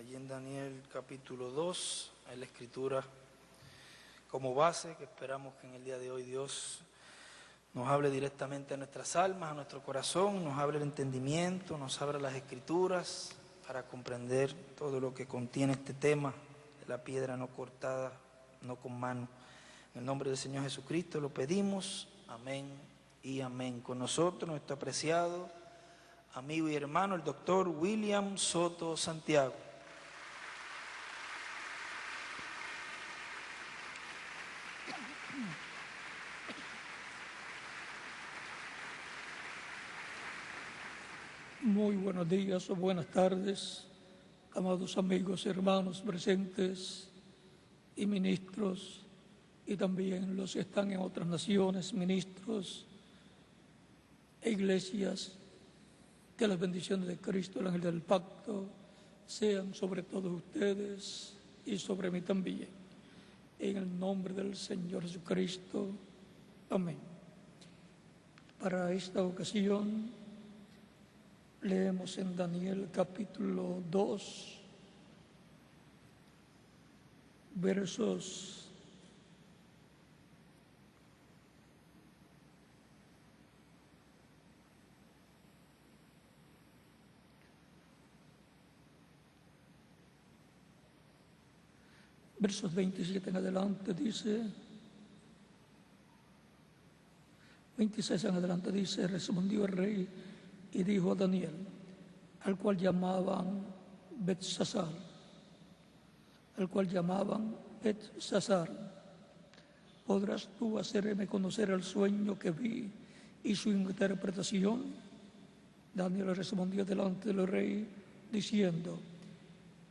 allí en Daniel capítulo 2, en la escritura como base, que esperamos que en el día de hoy Dios nos hable directamente a nuestras almas, a nuestro corazón, nos hable el entendimiento, nos abra las escrituras para comprender todo lo que contiene este tema de la piedra no cortada, no con mano. En el nombre del Señor Jesucristo lo pedimos, amén y amén. Con nosotros nuestro apreciado amigo y hermano, el doctor William Soto Santiago. Muy buenos días o buenas tardes, amados amigos y hermanos presentes y ministros, y también los que están en otras naciones, ministros e iglesias. Que las bendiciones de Cristo, el ángel del pacto, sean sobre todos ustedes y sobre mí también. En el nombre del Señor Jesucristo. Amén. Para esta ocasión leemos en Daniel capítulo 2, versos 27 en adelante dice, 26 en adelante dice: respondió el rey y dijo a Daniel, al cual llamaban Belsasar, ¿podrás tú hacerme conocer el sueño que vi y su interpretación? Daniel respondió delante del rey diciendo,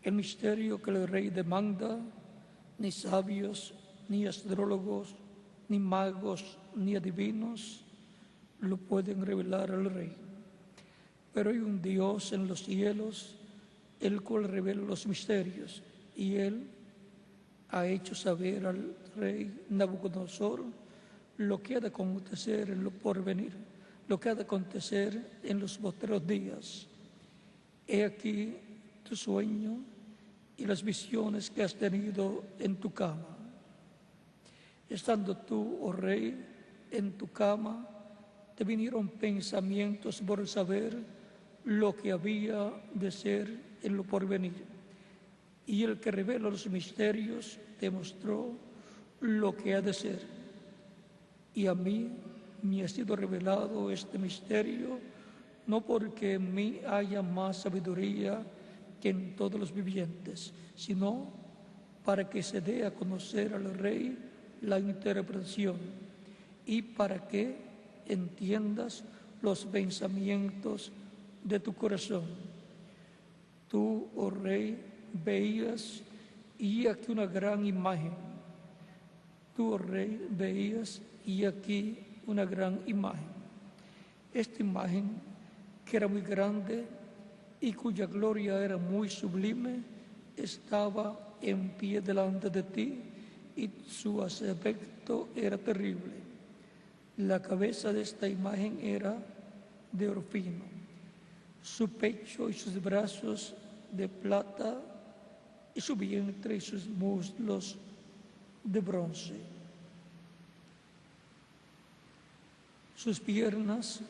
el misterio que el rey demanda, ni sabios, ni astrólogos, ni magos, ni adivinos lo pueden revelar al rey. Pero hay un Dios en los cielos, el cual revela los misterios, y él ha hecho saber al rey Nabucodonosor lo que ha de acontecer en lo porvenir, lo que ha de acontecer en los postreros días. He aquí tu sueño y las visiones que has tenido en tu cama. Estando tú, oh rey, en tu cama, te vinieron pensamientos por saber lo que había de ser en lo porvenir. Y el que revela los misterios te mostró lo que ha de ser. Y a mí me ha sido revelado este misterio, no porque en mí haya más sabiduría que en todos los vivientes, sino para que se dé a conocer al rey la interpretación y para que entiendas los pensamientos de tu corazón. Tú, oh rey, veías y aquí una gran imagen. Tú, oh rey, veías y aquí una gran imagen. Esta imagen, que era muy grande y cuya gloria era muy sublime, estaba en pie delante de ti y su aspecto era terrible. La cabeza de esta imagen era de oro fino, su pecho y sus brazos de plata y su vientre y sus muslos de bronce. Sus piernas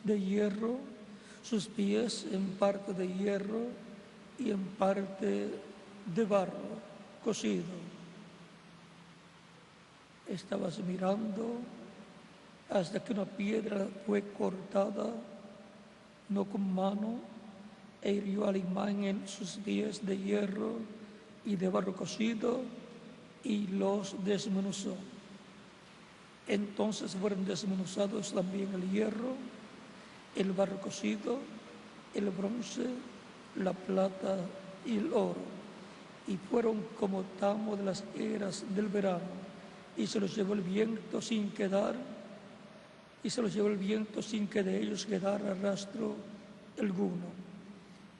de hierro, sus pies en parte de hierro y en parte de barro cocido. Estabas mirando hasta que una piedra fue cortada, no con mano, e hirió a la imagen en sus pies de hierro y de barro cocido y los desmenuzó. Entonces fueron desmenuzados también el hierro, el barro cocido, el bronce, la plata y el oro, y fueron como tamo de las eras del verano, y se los llevó el viento sin que de ellos quedara rastro alguno.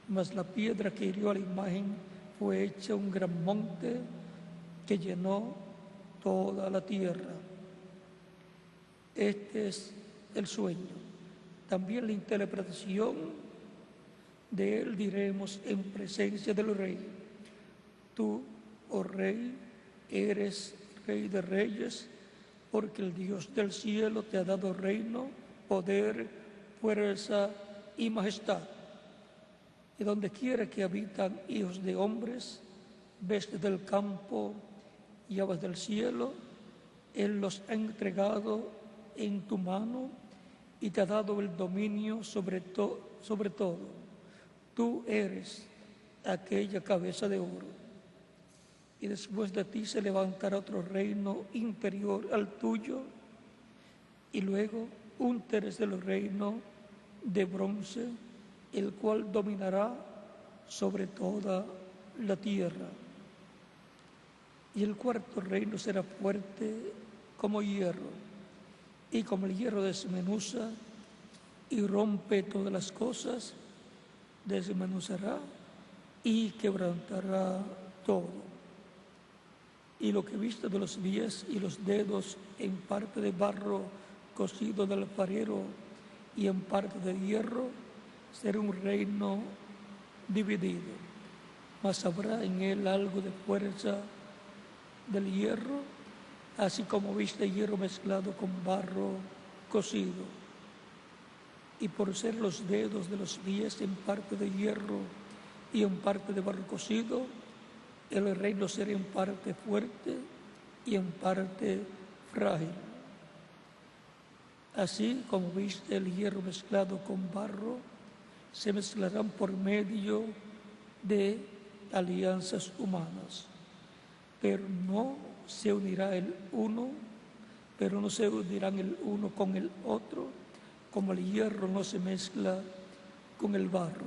Mas la piedra que hirió a la imagen fue hecha un gran monte que llenó toda la tierra. Este es el sueño. También la interpretación de él diremos en presencia del rey. Tú, oh Rey, eres Rey de reyes, porque el Dios del cielo te ha dado reino, poder, fuerza y majestad. Y donde quiera que habitan hijos de hombres, bestias del campo y aves del cielo, Él los ha entregado en tu mano y te ha dado el dominio sobre todo. Tú eres aquella cabeza de oro. Y después de ti se levantará otro reino inferior al tuyo, y luego un tercer reino de bronce, el cual dominará sobre toda la tierra. Y el cuarto reino será fuerte como hierro, y como el hierro desmenuza y rompe todas las cosas, desmenuzará y quebrantará todo. Y lo que viste de los pies y los dedos en parte de barro cocido del alfarero y en parte de hierro, será un reino dividido, mas habrá en él algo de fuerza del hierro, así como viste hierro mezclado con barro cocido. Y por ser los dedos de los pies en parte de hierro y en parte de barro cocido, el reino será en parte fuerte y en parte frágil. Así como viste el hierro mezclado con barro, se mezclarán por medio de alianzas humanas, pero no se unirán el uno con el otro, como el hierro no se mezcla con el barro.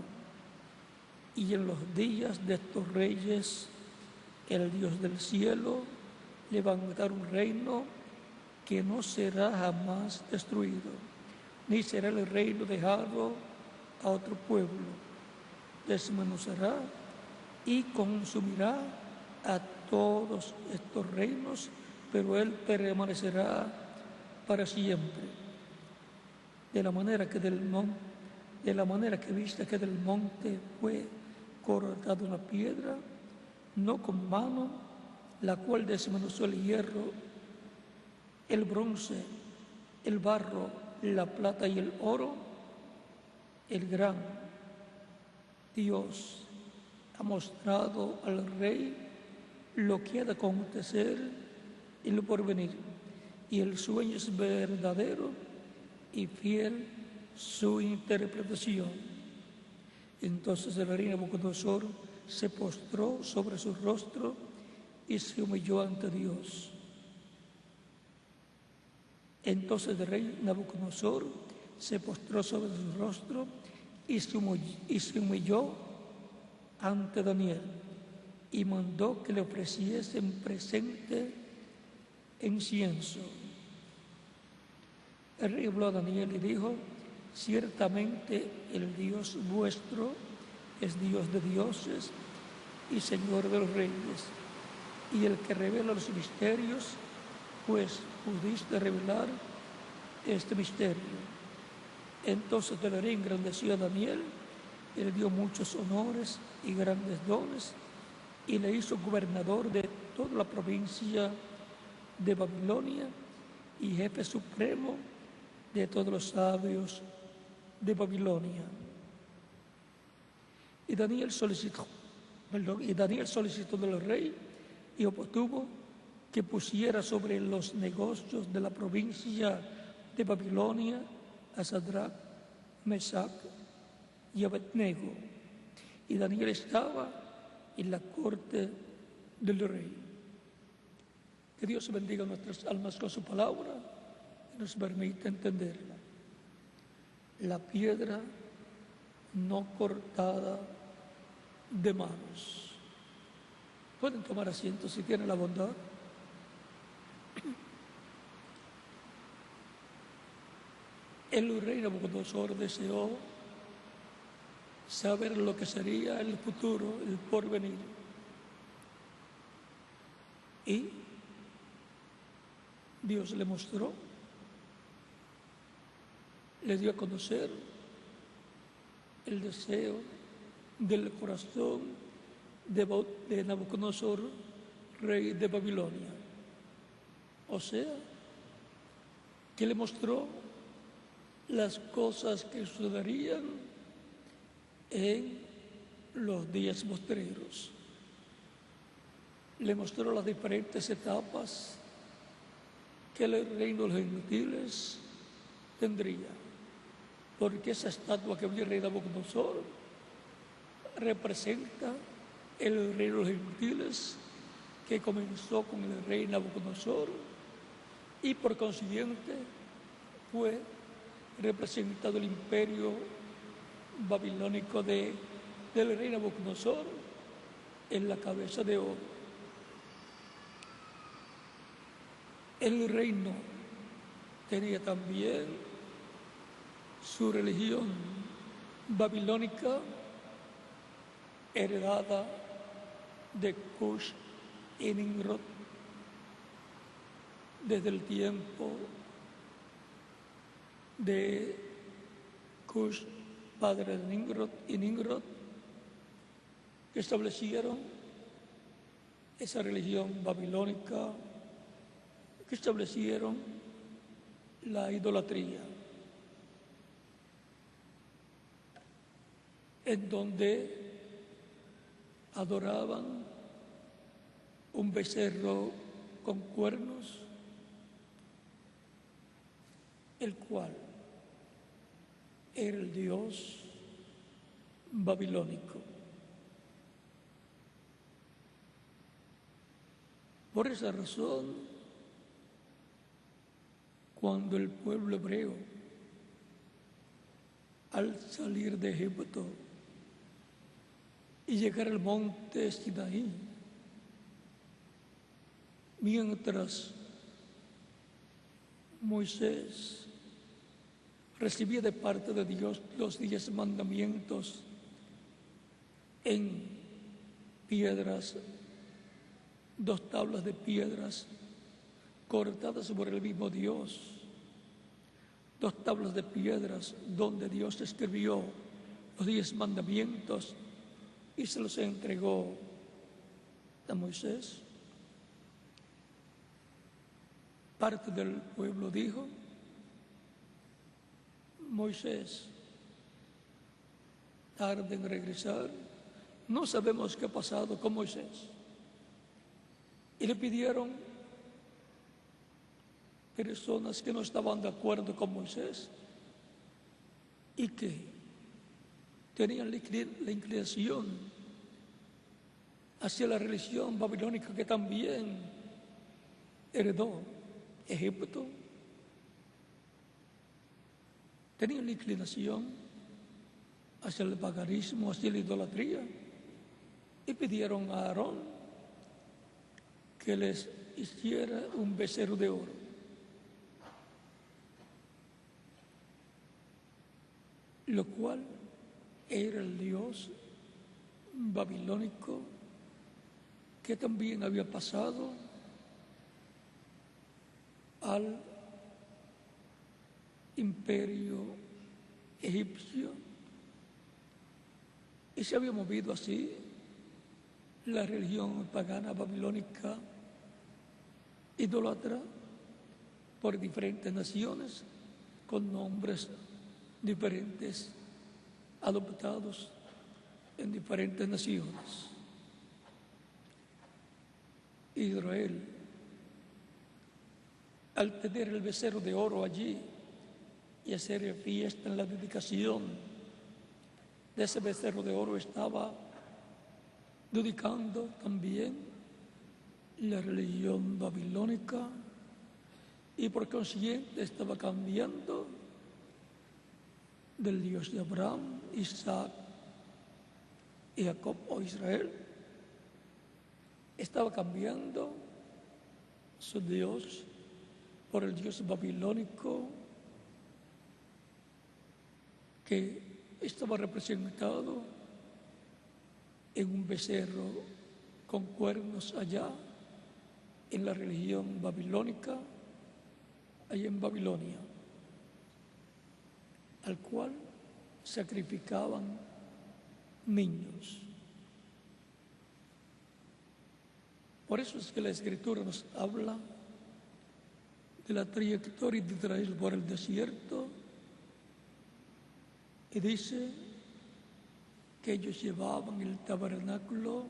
Y en los días de estos reyes, el Dios del cielo le va a dar un reino que no será jamás destruido, ni será el reino dejado a otro pueblo. Desmenuzará y consumirá a todos estos reinos, pero Él permanecerá para siempre. De la manera que viste que del monte fue cortada una piedra, no con mano, la cual desmenuzó el hierro, el bronce, el barro, la plata y el oro, el gran Dios ha mostrado al rey lo que ha de acontecer en lo porvenir, y el sueño es verdadero y fiel su interpretación. Entonces el rey Nabucodonosor se postró sobre su rostro y se humilló ante Dios. Entonces el rey Nabucodonosor se postró sobre su rostro y se humilló ante Daniel, y mandó que le ofreciesen presente incienso. El rey habló a Daniel y dijo: ciertamente el Dios vuestro es Dios de dioses y Señor de los reyes, y el que revela los misterios, pues pudiste revelar este misterio. Entonces el rey engrandeció a Daniel y le dio muchos honores y grandes dones, y le hizo gobernador de toda la provincia de Babilonia y jefe supremo de todos los sabios de Babilonia. Y Daniel solicitó del rey y obtuvo que pusiera sobre los negocios de la provincia de Babilonia a Sadrach, Mesach y Abednego. Y Daniel estaba en la corte del rey. Que Dios bendiga nuestras almas con su palabra y nos permita entenderla. La piedra no cortada de manos. Pueden tomar asiento si tienen la bondad. El rey Nabucodonosor deseó saber lo que sería el futuro, el porvenir. Y Dios le mostró, le dio a conocer el deseo del corazón de Nabucodonosor, rey de Babilonia. O sea, que le mostró las cosas que sucederían en los días postreros. Le mostró las diferentes etapas que el reino de los gentiles tendría. Porque esa estatua que vio el rey Nabucodonosor representa el reino de los gentiles que comenzó con el rey Nabucodonosor y por consiguiente fue representado el imperio babilónico del rey Nabucodonosor en la cabeza de oro. El reino tenía también su religión babilónica heredada de Cush y Nimrod desde el tiempo de Cush, padre de Nimrod, y Nimrod, que establecieron esa religión babilónica, que establecieron la idolatría, en donde adoraban un becerro con cuernos, el cual era el dios babilónico. Por esa razón, cuando el pueblo hebreo, al salir de Egipto y llegar al monte Sinaí, mientras Moisés recibía de parte de Dios los 10 mandamientos en piedras, 2 tablas de piedras cortadas por el mismo Dios, 2 tablas de piedras donde Dios escribió los 10 mandamientos y se los entregó a Moisés. Parte del pueblo dijo: Moisés tarda en regresar, no sabemos qué ha pasado con Moisés. Y le pidieron personas que no estaban de acuerdo con Moisés y que tenían la inclinación hacia la religión babilónica que también heredó Egipto. Tenían la inclinación hacia el paganismo, hacia la idolatría, y pidieron a Aarón que les hiciera un becerro de oro. Lo cual era el dios babilónico que también había pasado al imperio egipcio y se había movido así la religión pagana babilónica idólatra por diferentes naciones con nombres diferentes adoptados en diferentes naciones. Israel, al tener el becerro de oro allí y hacer fiesta en la dedicación de ese becerro de oro, estaba dedicando también la religión babilónica y por consiguiente estaba cambiando del Dios de Abraham, Isaac y Jacob o Israel. Estaba cambiando su Dios por el Dios babilónico que estaba representado en un becerro con cuernos allá en la religión babilónica, allá en Babilonia, al cual sacrificaban niños. Por eso es que la Escritura nos habla de la trayectoria de Israel por el desierto y dice que ellos llevaban el tabernáculo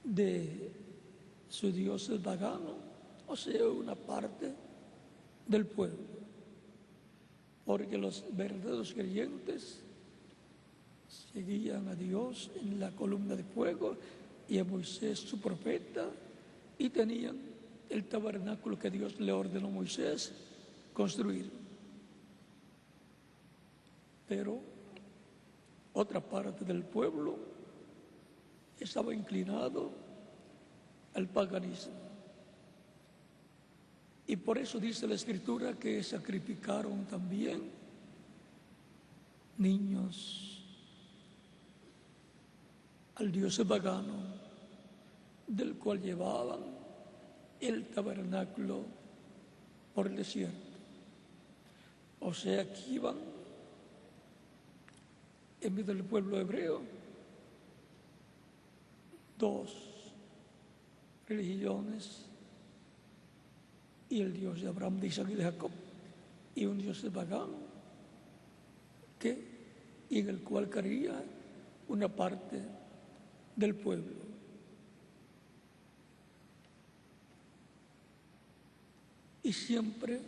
de su dios el pagano, o sea, una parte del pueblo, porque los verdaderos creyentes seguían a Dios en la columna de fuego y a Moisés su profeta, y tenían el tabernáculo que Dios le ordenó a Moisés construir. Pero otra parte del pueblo estaba inclinado al paganismo. Y por eso dice la Escritura que sacrificaron también niños al dios pagano, del cual llevaban el tabernáculo por el desierto. O sea, que iban en medio del pueblo hebreo dos religiones, y el Dios de Abraham, de Isaac y de Jacob, y un Dios pagano, y en el cual creía una parte del pueblo. Y siempre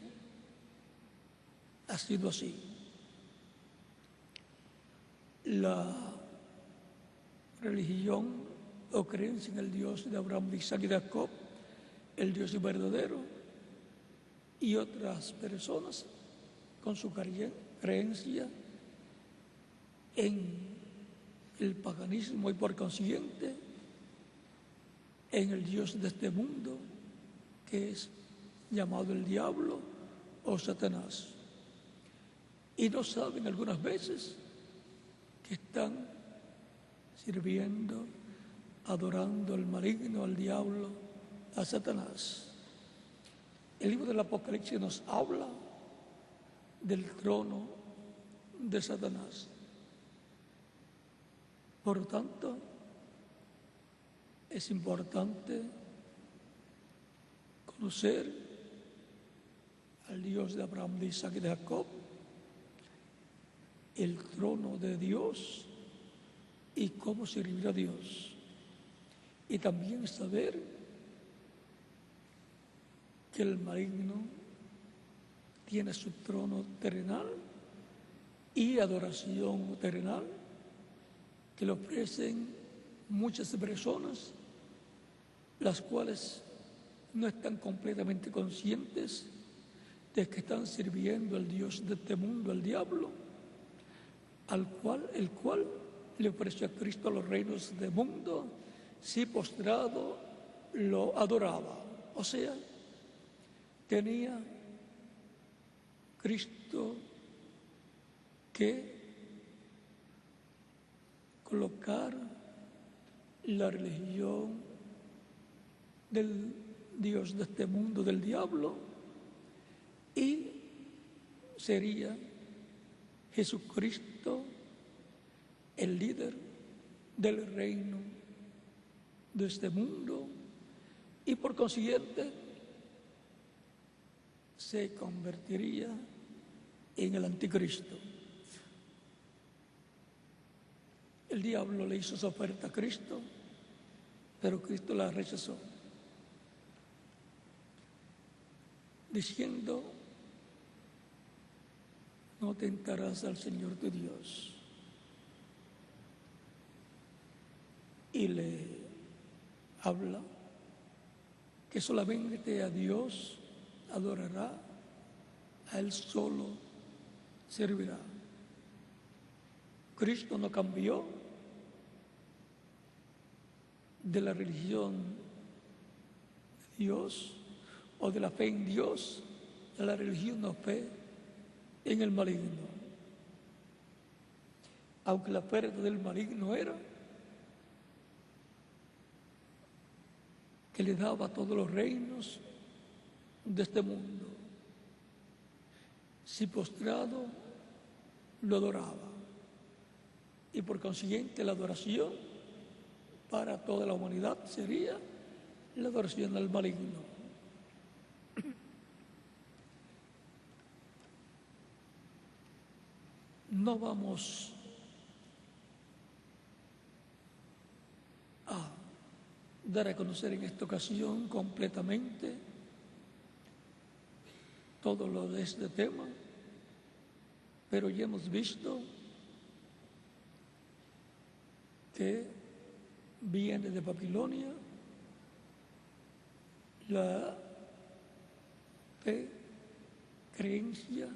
ha sido así. La religión o creencia en el Dios de Abraham, de Isaac y de Jacob, el Dios verdadero, y otras personas con su creencia en el paganismo y por consiguiente en el Dios de este mundo, que es llamado el diablo o Satanás. Y no saben algunas veces que están sirviendo, adorando al maligno, al diablo, a Satanás. El libro del Apocalipsis nos habla del trono de Satanás. Por lo tanto, es importante conocer al Dios de Abraham, de Isaac y de Jacob, el trono de Dios y cómo servir a Dios. Y también saber que el maligno tiene su trono terrenal y adoración terrenal que le ofrecen muchas personas, las cuales no están completamente conscientes de que están sirviendo al Dios de este mundo, al diablo, el cual le ofreció a Cristo los reinos del mundo si postrado lo adoraba. O sea, tenía Cristo que colocar la religión del Dios de este mundo, del diablo, y sería Jesucristo el líder del reino de este mundo, y por consiguiente se convertiría en el anticristo. El diablo le hizo su oferta a Cristo, pero Cristo la rechazó, diciendo: no tentarás al Señor tu Dios. Y le habla que solamente a Dios adorará, a Él solo servirá. Cristo no cambió de la religión de Dios o de la fe en Dios a la religión o fe en el maligno. Aunque la oferta del maligno era que le daba todos los reinos de este mundo, si postrado lo adoraba, y por consiguiente la adoración para toda la humanidad sería la adoración al maligno. No vamos a dar a conocer en esta ocasión completamente todo lo de este tema, pero ya hemos visto que viene de Babilonia la fe, creencia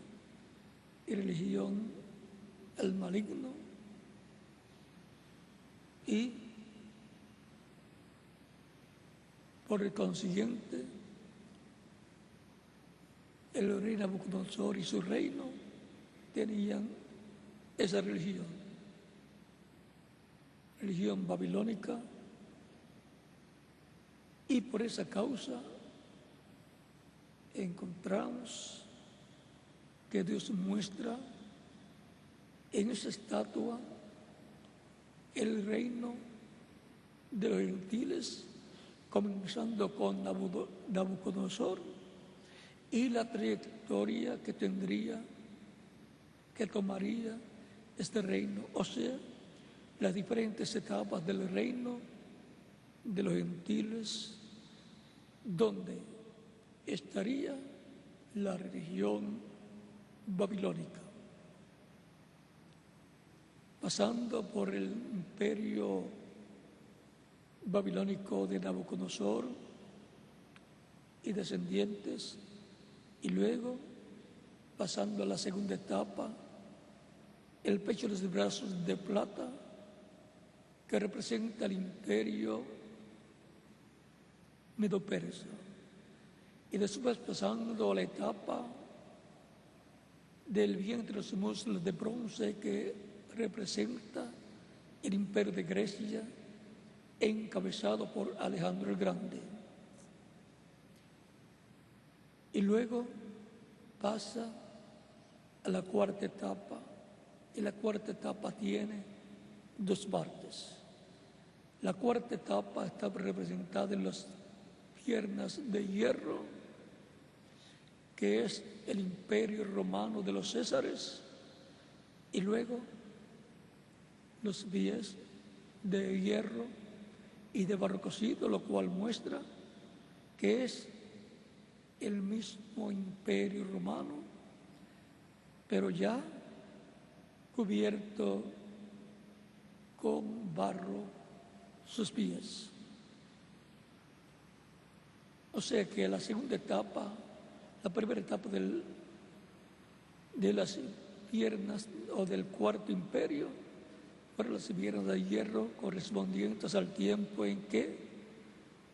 y religión al maligno, y por el consiguiente el rey Nabucodonosor y su reino tenían esa religión babilónica, y por esa causa encontramos que Dios muestra en esa estatua el reino de los gentiles, comenzando con Nabucodonosor, y la trayectoria que tomaría este reino, o sea, las diferentes etapas del reino de los gentiles, donde estaría la religión babilónica, pasando por el imperio babilónico de Nabucodonosor y descendientes, y luego pasando a la segunda etapa, el pecho de los brazos de plata, que representa el imperio medo-persa, y después pasando a la etapa del vientre de los muslos de bronce, que representa el imperio de Grecia, encabezado por Alejandro el Grande. Y luego pasa a la cuarta etapa, y la cuarta etapa tiene dos partes. La cuarta etapa está representada en las piernas de hierro, que es el imperio romano de los Césares, y luego los pies de hierro y de barro cocido, lo cual muestra que es el mismo imperio romano, pero ya cubierto con barro sus pies. O sea que la segunda etapa, la primera etapa de las piernas o del cuarto imperio, fueron las piernas de hierro correspondientes al tiempo en que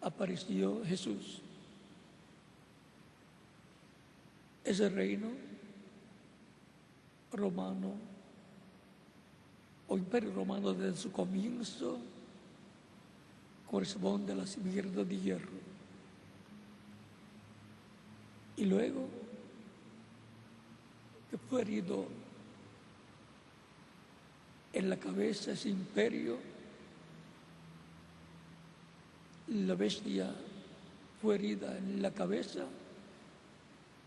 apareció Jesús. Ese reino romano o imperio romano desde su comienzo corresponde a las piernas de hierro. Y luego que fue herido en la cabeza ese imperio, la bestia fue herida en la cabeza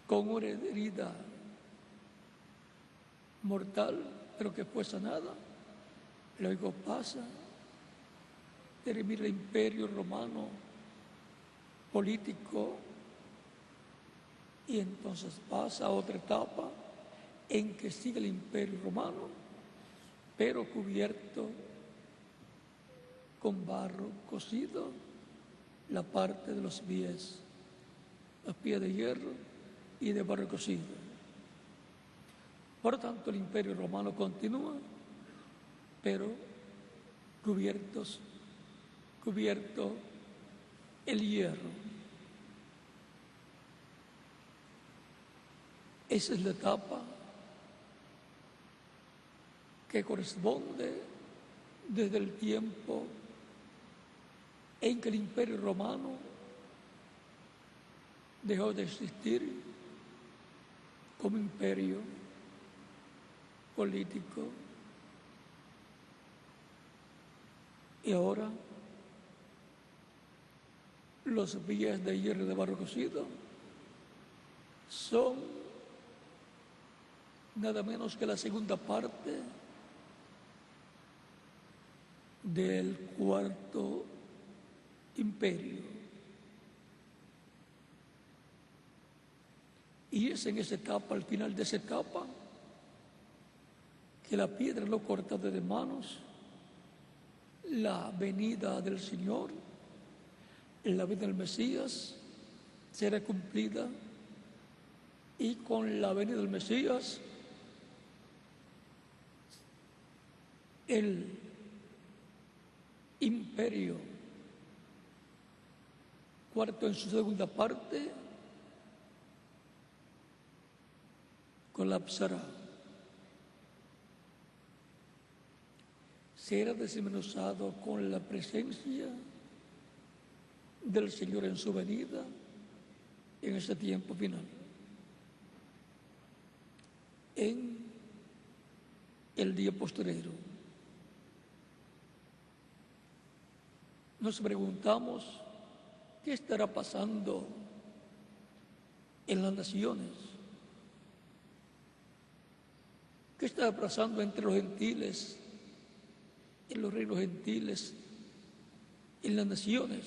con una herida mortal, pero que fue sanada. Luego pasa, termina el imperio romano político, y entonces pasa a otra etapa en que sigue el imperio romano, pero cubierto con barro cocido, la parte de los pies de hierro y de barro cocido. Por lo tanto, el imperio romano continúa, pero cubierto el hierro. Esa es la etapa que corresponde desde el tiempo en que el imperio romano dejó de existir como imperio político, y ahora los vías de hierro de barro cocido son nada menos que la segunda parte del cuarto imperio. Y es en esa etapa, al final de esa etapa, que la piedra no cortada de manos, la venida del Señor, la venida del Mesías, será cumplida, y con la venida del Mesías, el imperio cuarto en su segunda parte colapsará. Será desmenuzado con la presencia del Señor en su venida en este tiempo final. En el día postrero nos preguntamos qué estará pasando en las naciones, qué estará pasando entre los gentiles, en los reinos gentiles, en las naciones.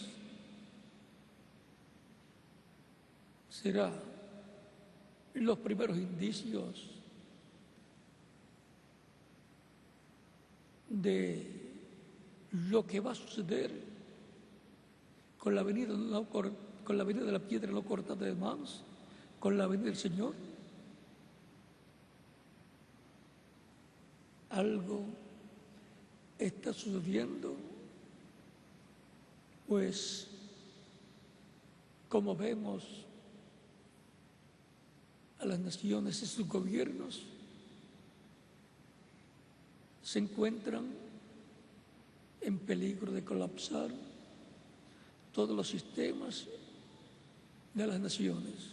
Será los primeros indicios de lo que va a suceder con la venida de la piedra no cortada de manos, con la venida del Señor. Algo está sucediendo, pues como vemos a las naciones y sus gobiernos se encuentran en peligro de colapsar todos los sistemas de las naciones.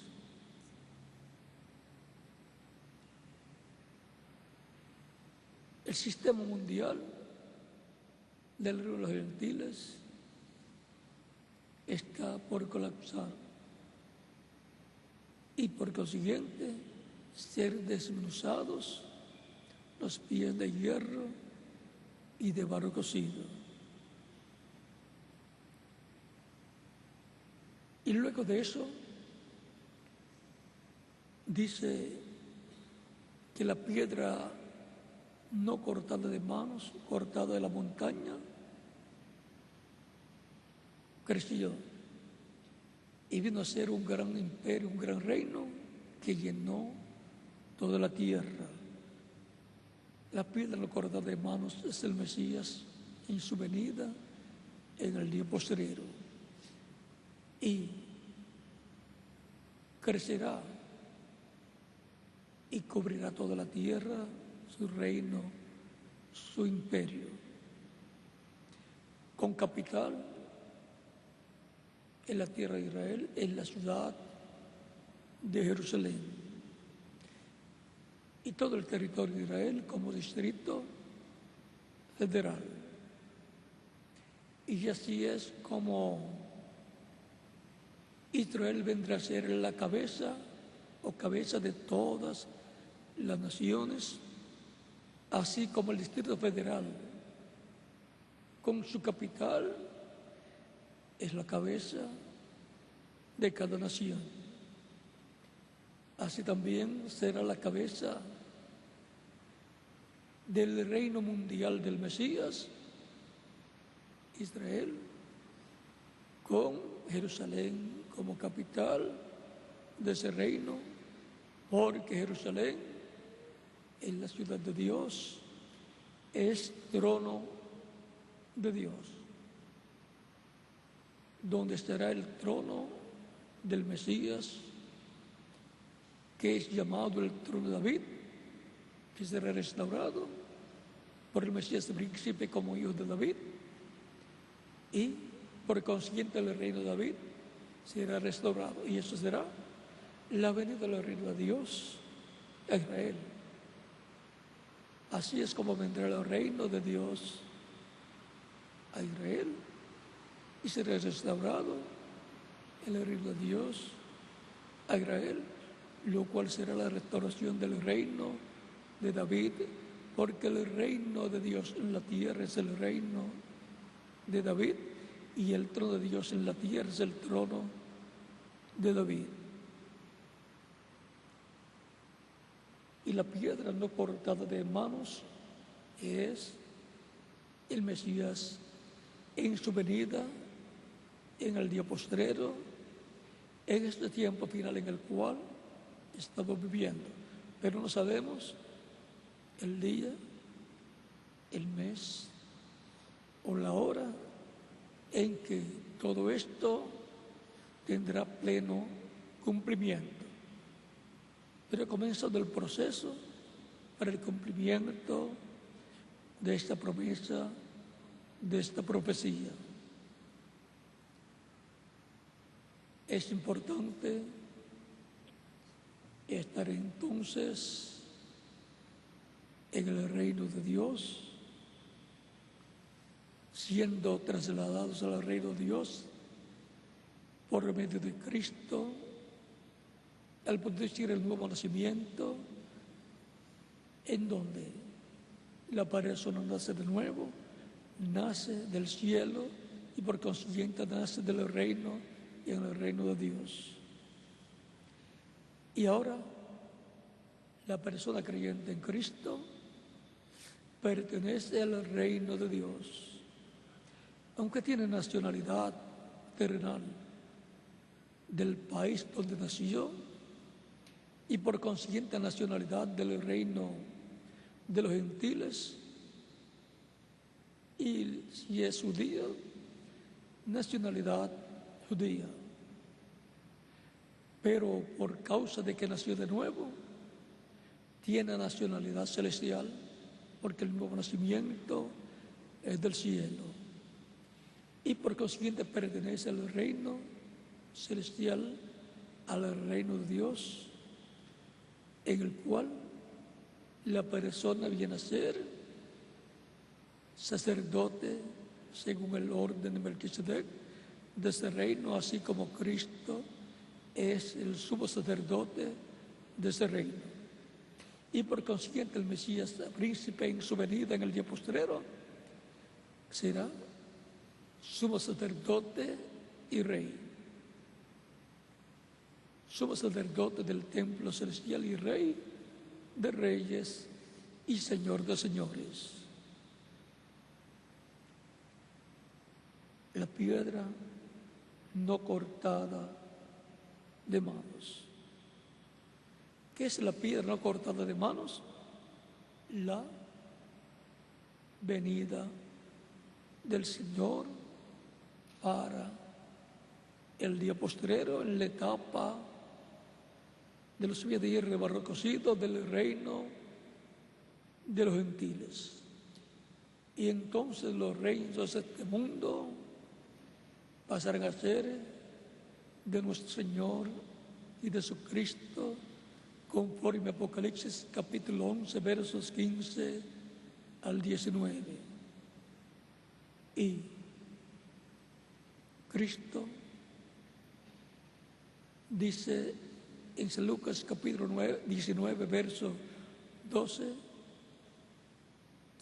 El sistema mundial del reino de los gentiles está por colapsar y por consiguiente ser desmenuzados los pies de hierro y de barro cocido. Y luego de eso dice que la piedra no cortada de manos, cortada de la montaña, creció y vino a ser un gran imperio, un gran reino que llenó toda la tierra. La piedra no cortada de manos es el Mesías en su venida en el día postrero, y crecerá y cubrirá toda la tierra, su reino, su imperio, con capital en la tierra de Israel, en la ciudad de Jerusalén, y todo el territorio de Israel como distrito federal. Y así es como Israel vendrá a ser la cabeza o cabeza de todas las naciones, así como el Distrito Federal, con su capital, es la cabeza de cada nación. Así también será la cabeza del reino mundial del Mesías, Israel, con Jerusalén como capital de ese reino, porque Jerusalén es la ciudad de Dios, es trono de Dios, donde estará el trono del Mesías, que es llamado el trono de David, que será restaurado por el Mesías príncipe como hijo de David, y por consiguiente el reino de David será restaurado, y eso será la venida del reino de Dios a Israel. Así es como vendrá el reino de Dios a Israel y será restaurado el reino de Dios a Israel, lo cual será la restauración del reino de David, porque el reino de Dios en la tierra es el reino de David, y el trono de Dios en la tierra es el trono de David. Y la piedra no cortada de manos es el Mesías en su venida, en el día postrero, en este tiempo final en el cual estamos viviendo. Pero no sabemos el día, el mes o la hora en que todo esto tendrá pleno cumplimiento. Pero comenzando el proceso para el cumplimiento de esta promesa, de esta profecía. Es importante estar entonces en el reino de Dios, siendo trasladados al reino de Dios por medio de Cristo, al poder decir el nuevo nacimiento, en donde la persona nace de nuevo, nace del cielo y por consiguiente nace del reino y en el reino de Dios. Y ahora la persona creyente en Cristo pertenece al reino de Dios, aunque tiene nacionalidad terrenal del país donde nació y por consiguiente nacionalidad del reino de los gentiles, y si es judío, nacionalidad judía. Pero por causa de que nació de nuevo, tiene nacionalidad celestial, porque el nuevo nacimiento es del cielo. Y por consiguiente pertenece al reino celestial, al reino de Dios, en el cual la persona viene a ser sacerdote según el orden de Melquisedec de ese reino, así como Cristo es el sumo sacerdote de ese reino. Y por consiguiente el Mesías, príncipe en su venida en el día postrero, será sumo sacerdote y rey. Sumo sacerdote del templo celestial y rey de reyes y señor de señores. La piedra no cortada de manos. ¿Qué es la piedra no cortada de manos? La venida del Señor para el día postrero, en la etapa de los días de hierro barrococido del reino de los gentiles. Y entonces los reinos de este mundo pasarán a ser de nuestro Señor y de su Cristo, conforme Apocalipsis capítulo 11, versos 15 al 19. Y Cristo dice en San Lucas capítulo 19, verso 12,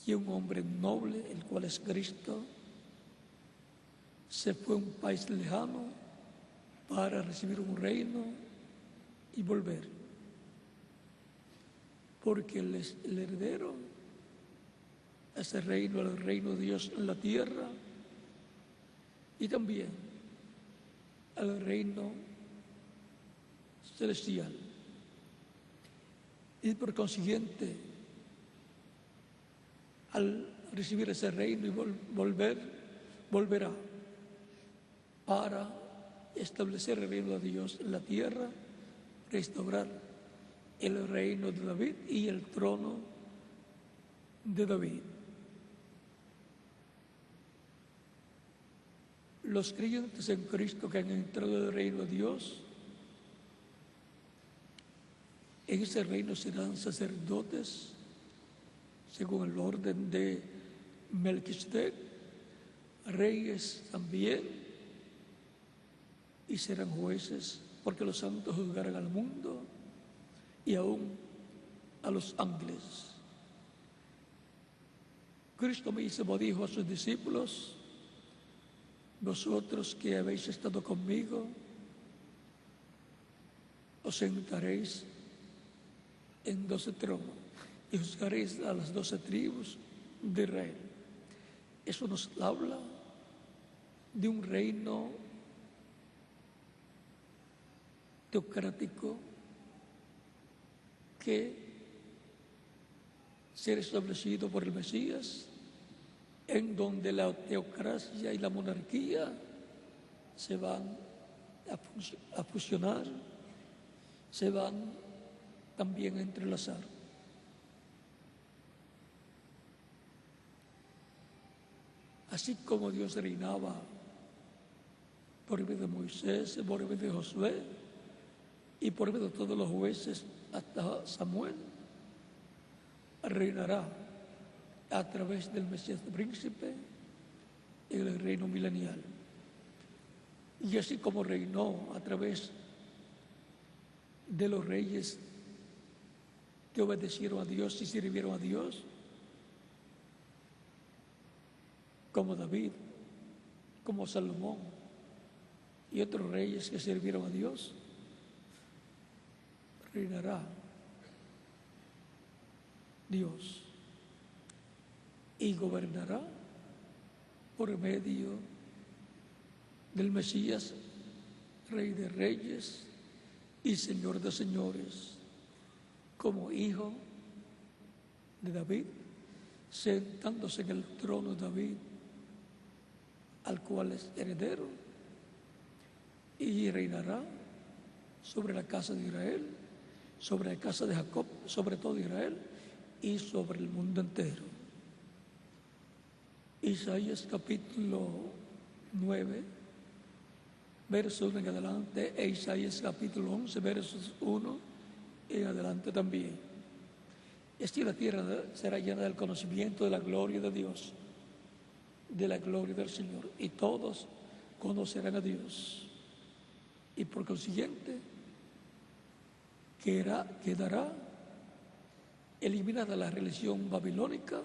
que un hombre noble, el cual es Cristo, se fue a un país lejano para recibir un reino y volver. Porque él es el heredero a ese reino, al reino de Dios en la tierra, y también al reino celestial. Y por consiguiente, al recibir ese reino y volverá para establecer el reino de Dios en la tierra, restaurar el reino de David y el trono de David. Los creyentes en Cristo que han entrado en el reino de Dios, en ese reino serán sacerdotes según el orden de Melquisedec, reyes también, y serán jueces, porque los santos juzgarán al mundo y aún a los ángeles. Cristo mismo dijo a sus discípulos: vosotros que habéis estado conmigo, os sentaréis en 12 tronos y juzgaréis a las 12 tribus de Israel. Eso nos habla de un reino teocrático que será establecido por el Mesías, en donde la teocracia y la monarquía se van a fusionar, se van también a entrelazar. Así como Dios reinaba por medio de Moisés, por medio de Josué y por medio de todos los jueces hasta Samuel, reinará a través del Mesías príncipe en el reino milenial. Y así como reinó a través de los reyes que obedecieron a Dios y sirvieron a Dios, como David, como Salomón y otros reyes que sirvieron a Dios, reinará Dios y gobernará por medio del Mesías, Rey de Reyes y Señor de Señores, como hijo de David, sentándose en el trono de David, al cual es heredero, y reinará sobre la casa de Israel, sobre la casa de Jacob, sobre todo Israel y sobre el mundo entero. Isaías capítulo 9, verso 1 en adelante, e Isaías capítulo 11, versos 1 en adelante también. Esta la tierra será llena del conocimiento de la gloria de Dios, de la gloria del Señor, y todos conocerán a Dios. Y por consiguiente, quedará eliminada la religión babilónica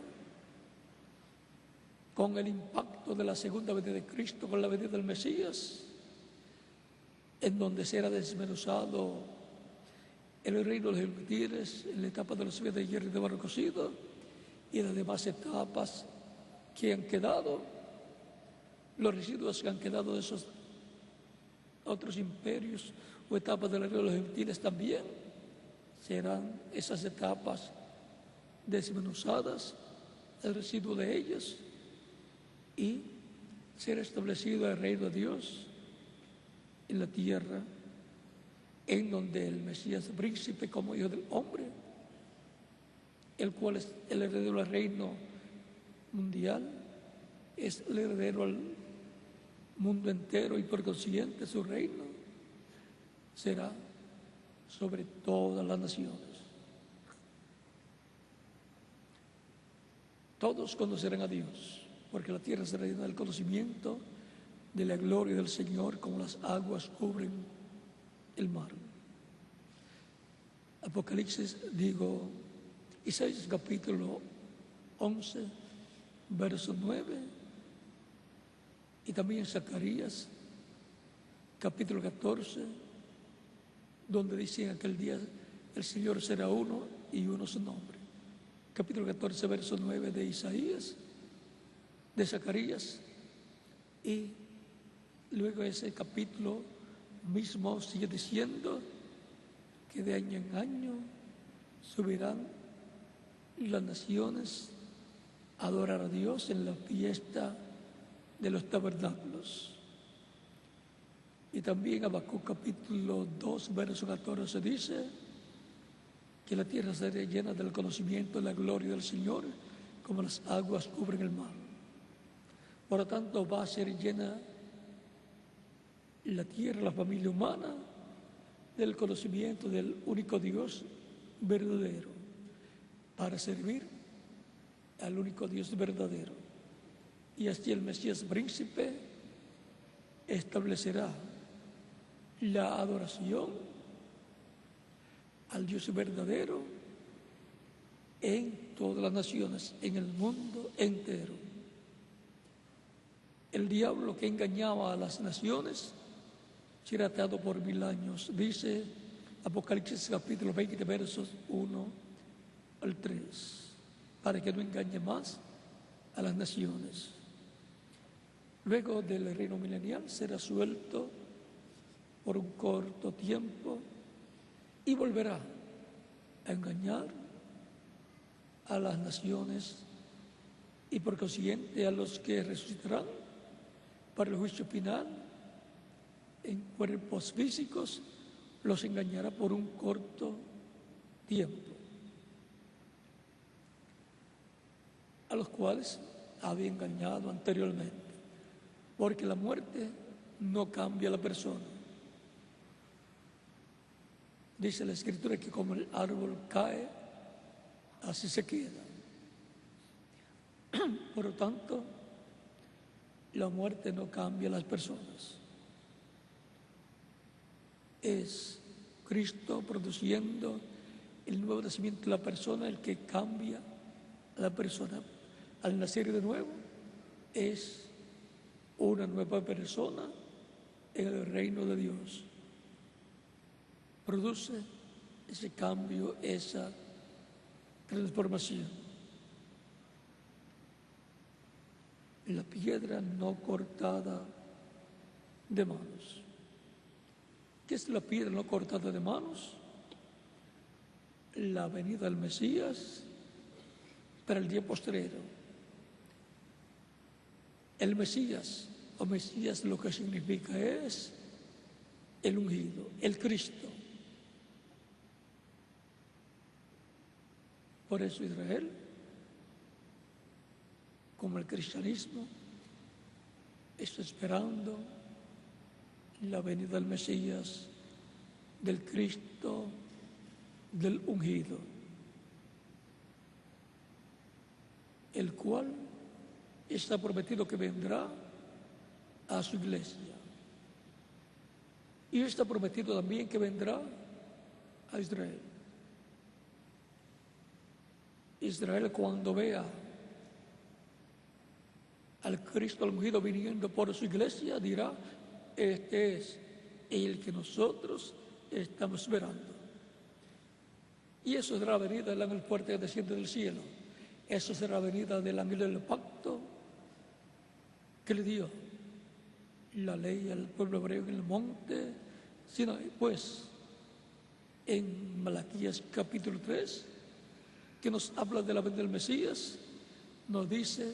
con el impacto de la segunda venida de Cristo, con la venida del Mesías, en donde será desmenuzado el reino de los gentiles en la etapa de los pies de hierro y de barro cocido, y las demás etapas que han quedado, los residuos que han quedado de esos otros imperios o etapas del reino de los gentiles también serán esas etapas desmenuzadas, el residuo de ellas, y será establecido el reino de Dios en la tierra, en donde el Mesías príncipe como hijo del hombre, el cual es el heredero del reino mundial, es el heredero al mundo entero, y por consiguiente su reino será sobre todas las naciones. Todos conocerán a Dios, porque la tierra será llena del conocimiento de la gloria del Señor, como las aguas cubren el mar. Isaías capítulo 11, verso 9, y también Zacarías capítulo 14, donde dice: en aquel día el Señor será uno y uno su nombre. Capítulo 14, verso 9 de Isaías, de Zacarías, y luego ese capítulo mismo sigue diciendo que de año en año subirán las naciones a adorar a Dios en la fiesta de los tabernáculos. Y también Habacuc capítulo 2, verso 14 dice que la tierra será llena del conocimiento de la gloria del Señor, como las aguas cubren el mar. Por lo tanto, va a ser llena la tierra, la familia humana, del conocimiento del único Dios verdadero, para servir al único Dios verdadero. Y así el Mesías príncipe establecerá la adoración al Dios verdadero en todas las naciones, en el mundo entero. El diablo que engañaba a las naciones será atado por 1000 años, dice Apocalipsis capítulo 20, versos 1 al 3, para que no engañe más a las naciones. Luego del reino milenial será suelto por un corto tiempo y volverá a engañar a las naciones y por consiguiente a los que resucitarán para el juicio final en cuerpos físicos, los engañará por un corto tiempo, a los cuales había engañado anteriormente, porque la muerte no cambia a la persona. Dice la Escritura que como el árbol cae, así se queda. Por lo tanto, la muerte no cambia a las personas. Es Cristo produciendo el nuevo nacimiento de la persona el que cambia a la persona. Al nacer de nuevo es una nueva persona en el reino de Dios. Produce ese cambio, esa transformación. La piedra no cortada de manos. ¿Qué es la piedra no cortada de manos? La venida del Mesías para el día postrero. El Mesías, o Mesías lo que significa es el ungido, el Cristo. Por eso Israel, como el cristianismo, está esperando la venida del Mesías, del Cristo, del ungido, el cual está prometido que vendrá a su iglesia. Y está prometido también que vendrá a Israel. Israel, cuando vea al Cristo ungido viniendo por su iglesia, dirá: este es el que nosotros estamos esperando. Y eso será la venida del ángel fuerte que desciende del cielo. Eso será la venida del ángel del pacto que le dio la ley al pueblo hebreo en el monte Sinaí. Pues en Malaquías capítulo 3, que nos habla de la venida del Mesías, nos dice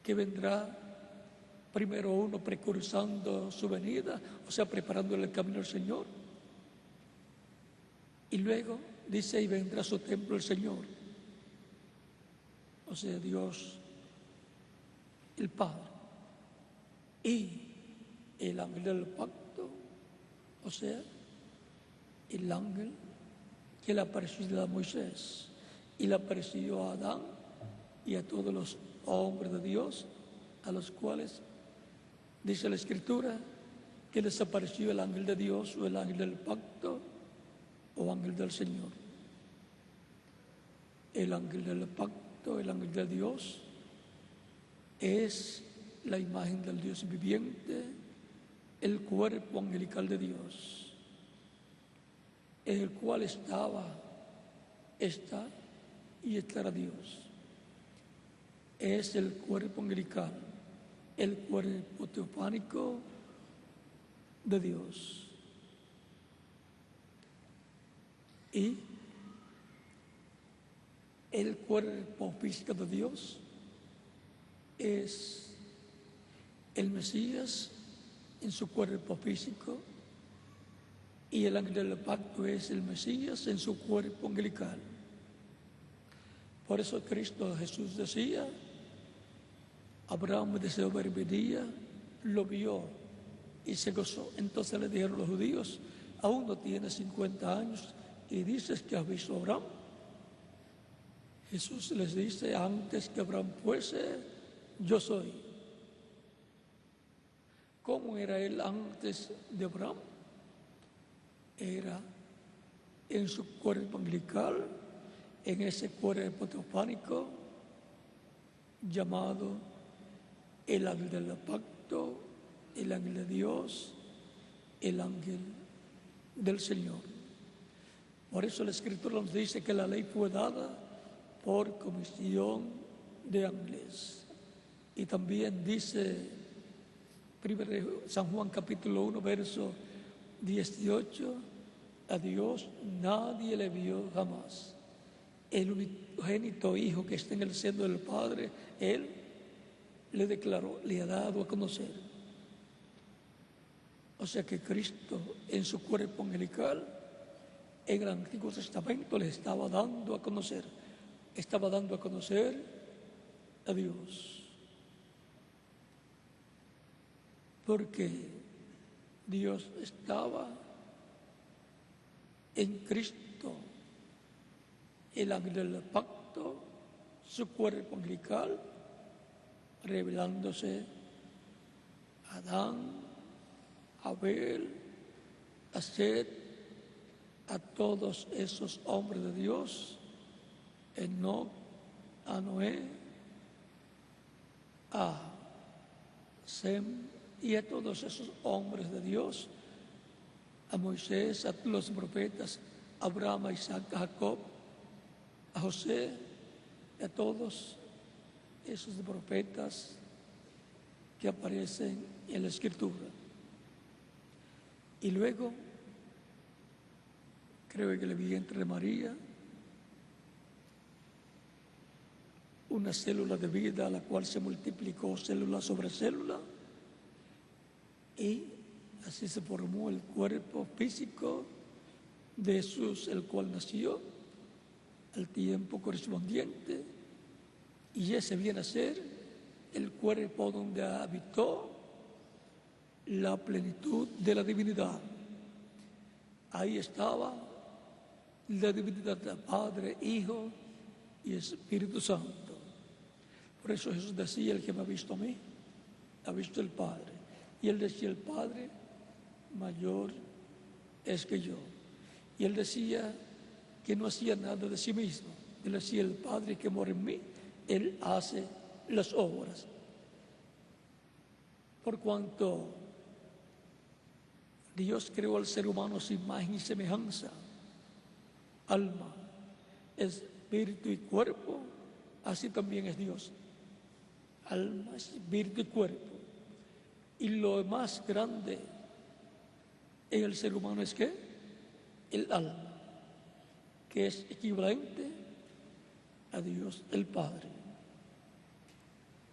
que vendrá primero uno precursando su venida, o sea, preparando el camino al Señor. Y luego dice: y vendrá a su templo el Señor, o sea, Dios el Padre, y el ángel del pacto, o sea, el ángel que le apareció a Moisés y le apareció a Adán y a todos los hombres de Dios, a los cuales dice la Escritura que les apareció el ángel de Dios, o el ángel del pacto, o ángel del Señor. El ángel del pacto, el ángel de Dios, es la imagen del Dios viviente, el cuerpo angelical de Dios, en el cual está y estará Dios. Es el cuerpo angelical, el cuerpo teofánico de Dios. Y el cuerpo físico de Dios es el Mesías en su cuerpo físico, y el ángel del pacto es el Mesías en su cuerpo angelical. Por eso Cristo Jesús decía: Abraham deseó ver mi día, lo vio y se gozó. Entonces le dijeron los judíos: aún no tienes 50 años y dices que has visto a Abraham. Jesús les dice: antes que Abraham fuese, yo soy. ¿Cómo era él antes de Abraham? Era en su cuerpo angelical, en ese cuerpo teofánico llamado el ángel del pacto, el ángel de Dios, el ángel del Señor. Por eso la Escritura nos dice que la ley fue dada por comisión de ángeles. Y también dice San Juan capítulo 1, verso 18, a Dios nadie le vio jamás. El unigénito Hijo que está en el seno del Padre, Él le declaró, le ha dado a conocer. O sea que Cristo en su cuerpo angelical, en el Antiguo Testamento, le estaba dando a conocer a Dios. Porque Dios estaba en Cristo, el ángel del pacto, su cuerpo angelical, revelándose a Adán, a Abel, a Set, a todos esos hombres de Dios, Enoc, a Noé, a Sem y a todos esos hombres de Dios, a Moisés, a los profetas, a Abraham, a Isaac, a Jacob, a José, a todos esos profetas que aparecen en la Escritura. Y luego, creo que el vientre de María, una célula de vida a la cual se multiplicó célula sobre célula, y así se formó el cuerpo físico de Jesús, el cual nació al tiempo correspondiente, y ese viene a ser el cuerpo donde habitó la plenitud de la divinidad. Ahí estaba la divinidad del Padre, Hijo y Espíritu Santo. Por eso Jesús decía, el que me ha visto a mí, ha visto el Padre. Y él decía, el Padre mayor es que yo. Y él decía que no hacía nada de sí mismo. Él decía, el Padre que mora en mí, Él hace las obras. Por cuanto Dios creó al ser humano a su imagen y semejanza, alma, espíritu y cuerpo, así también es Dios. Alma, espíritu y cuerpo. Y lo más grande en el ser humano es ¿qué? El alma, que es equivalente a Dios el Padre.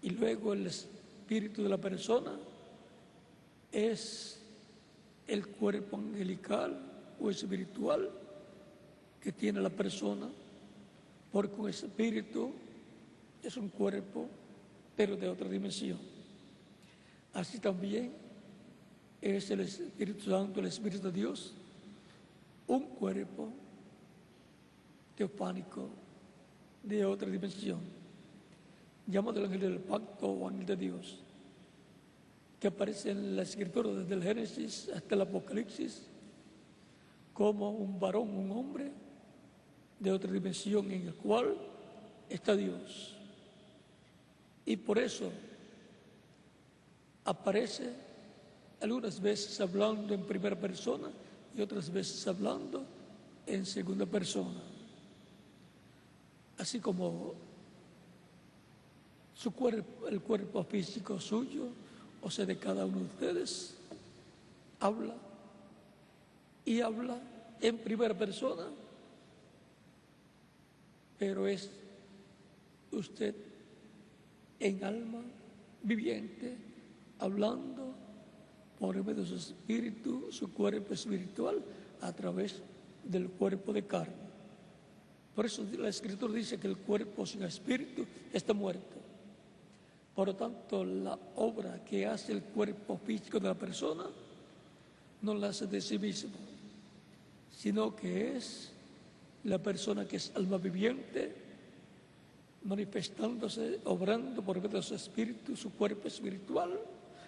Y luego el espíritu de la persona es el cuerpo angelical o espiritual que tiene la persona, porque un espíritu es un cuerpo, pero de otra dimensión. Así también es el Espíritu Santo, el Espíritu de Dios, un cuerpo teofánico de otra dimensión, llamado el ángel del pacto o ángel de Dios, que aparece en la Escritura desde el Génesis hasta el Apocalipsis como un varón, un hombre de otra dimensión en el cual está Dios. Y por eso aparece algunas veces hablando en primera persona y otras veces hablando en segunda persona. Así como su cuerpo, el cuerpo físico suyo, o sea, de cada uno de ustedes, habla y habla en primera persona, pero es usted en alma viviente, hablando por medio de su espíritu, su cuerpo espiritual, a través del cuerpo de carne. Por eso la Escritura dice que el cuerpo sin espíritu está muerto. Por lo tanto, la obra que hace el cuerpo físico de la persona no la hace de sí mismo, sino que es la persona que es alma viviente, manifestándose, obrando por medio de su espíritu, su cuerpo espiritual,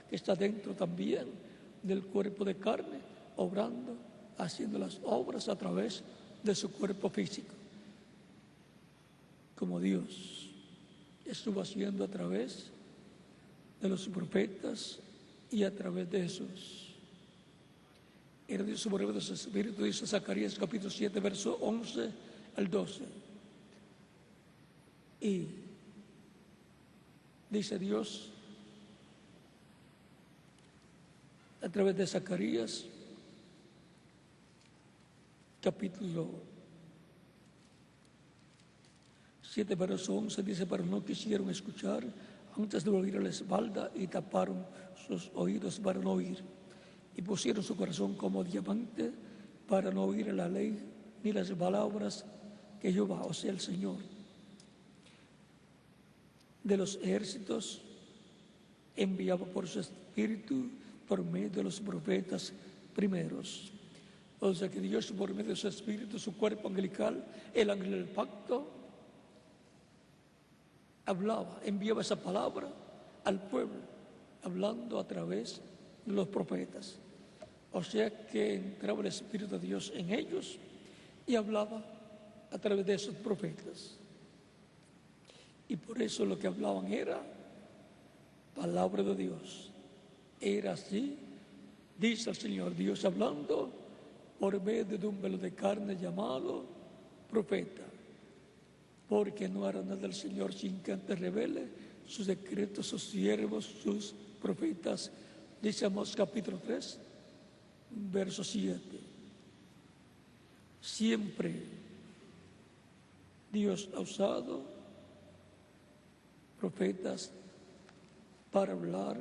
que está dentro también del cuerpo de carne, obrando, haciendo las obras a través de su cuerpo físico, como Dios estuvo haciendo a través de los profetas y a través de Jesús. Era Dios sobre de su espíritu, dice Zacarías capítulo 7, verso 11 al 12. Y dice Dios a través de Zacarías capítulo 7, verso 11, dice: pero no quisieron escuchar, antes de oír a la espalda, y taparon sus oídos para no oír, y pusieron su corazón como diamante para no oír la ley ni las palabras que Jehová, o sea, el Señor de los ejércitos, enviaba por su espíritu por medio de los profetas primeros. O sea que Dios, por medio de su espíritu, su cuerpo angelical, el ángel del pacto, hablaba, enviaba esa palabra al pueblo, hablando a través de los profetas. O sea que entraba el Espíritu de Dios en ellos y hablaba a través de esos profetas. Y por eso lo que hablaban era palabra de Dios. Era así, dice el Señor Dios, hablando por medio de un velo de carne llamado profeta. Porque no hará nada el Señor sin que antes revele sus decretos, sus siervos, sus profetas. Dice Amós capítulo 3, verso 7. Siempre Dios ha usado profetas para hablar,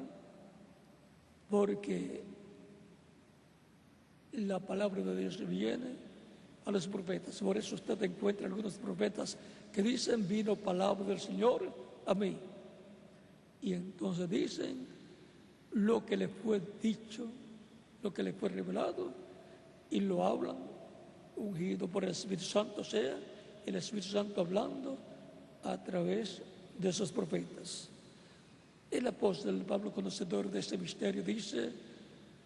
porque la palabra de Dios viene a los profetas. Por eso usted encuentra algunos profetas que dicen: vino palabra del Señor a mí. Y entonces dicen lo que le fue dicho, lo que le fue revelado, y lo hablan ungido por el Espíritu Santo, o sea, el Espíritu Santo hablando a través de esos profetas. El apóstol Pablo, conocedor de este misterio, dice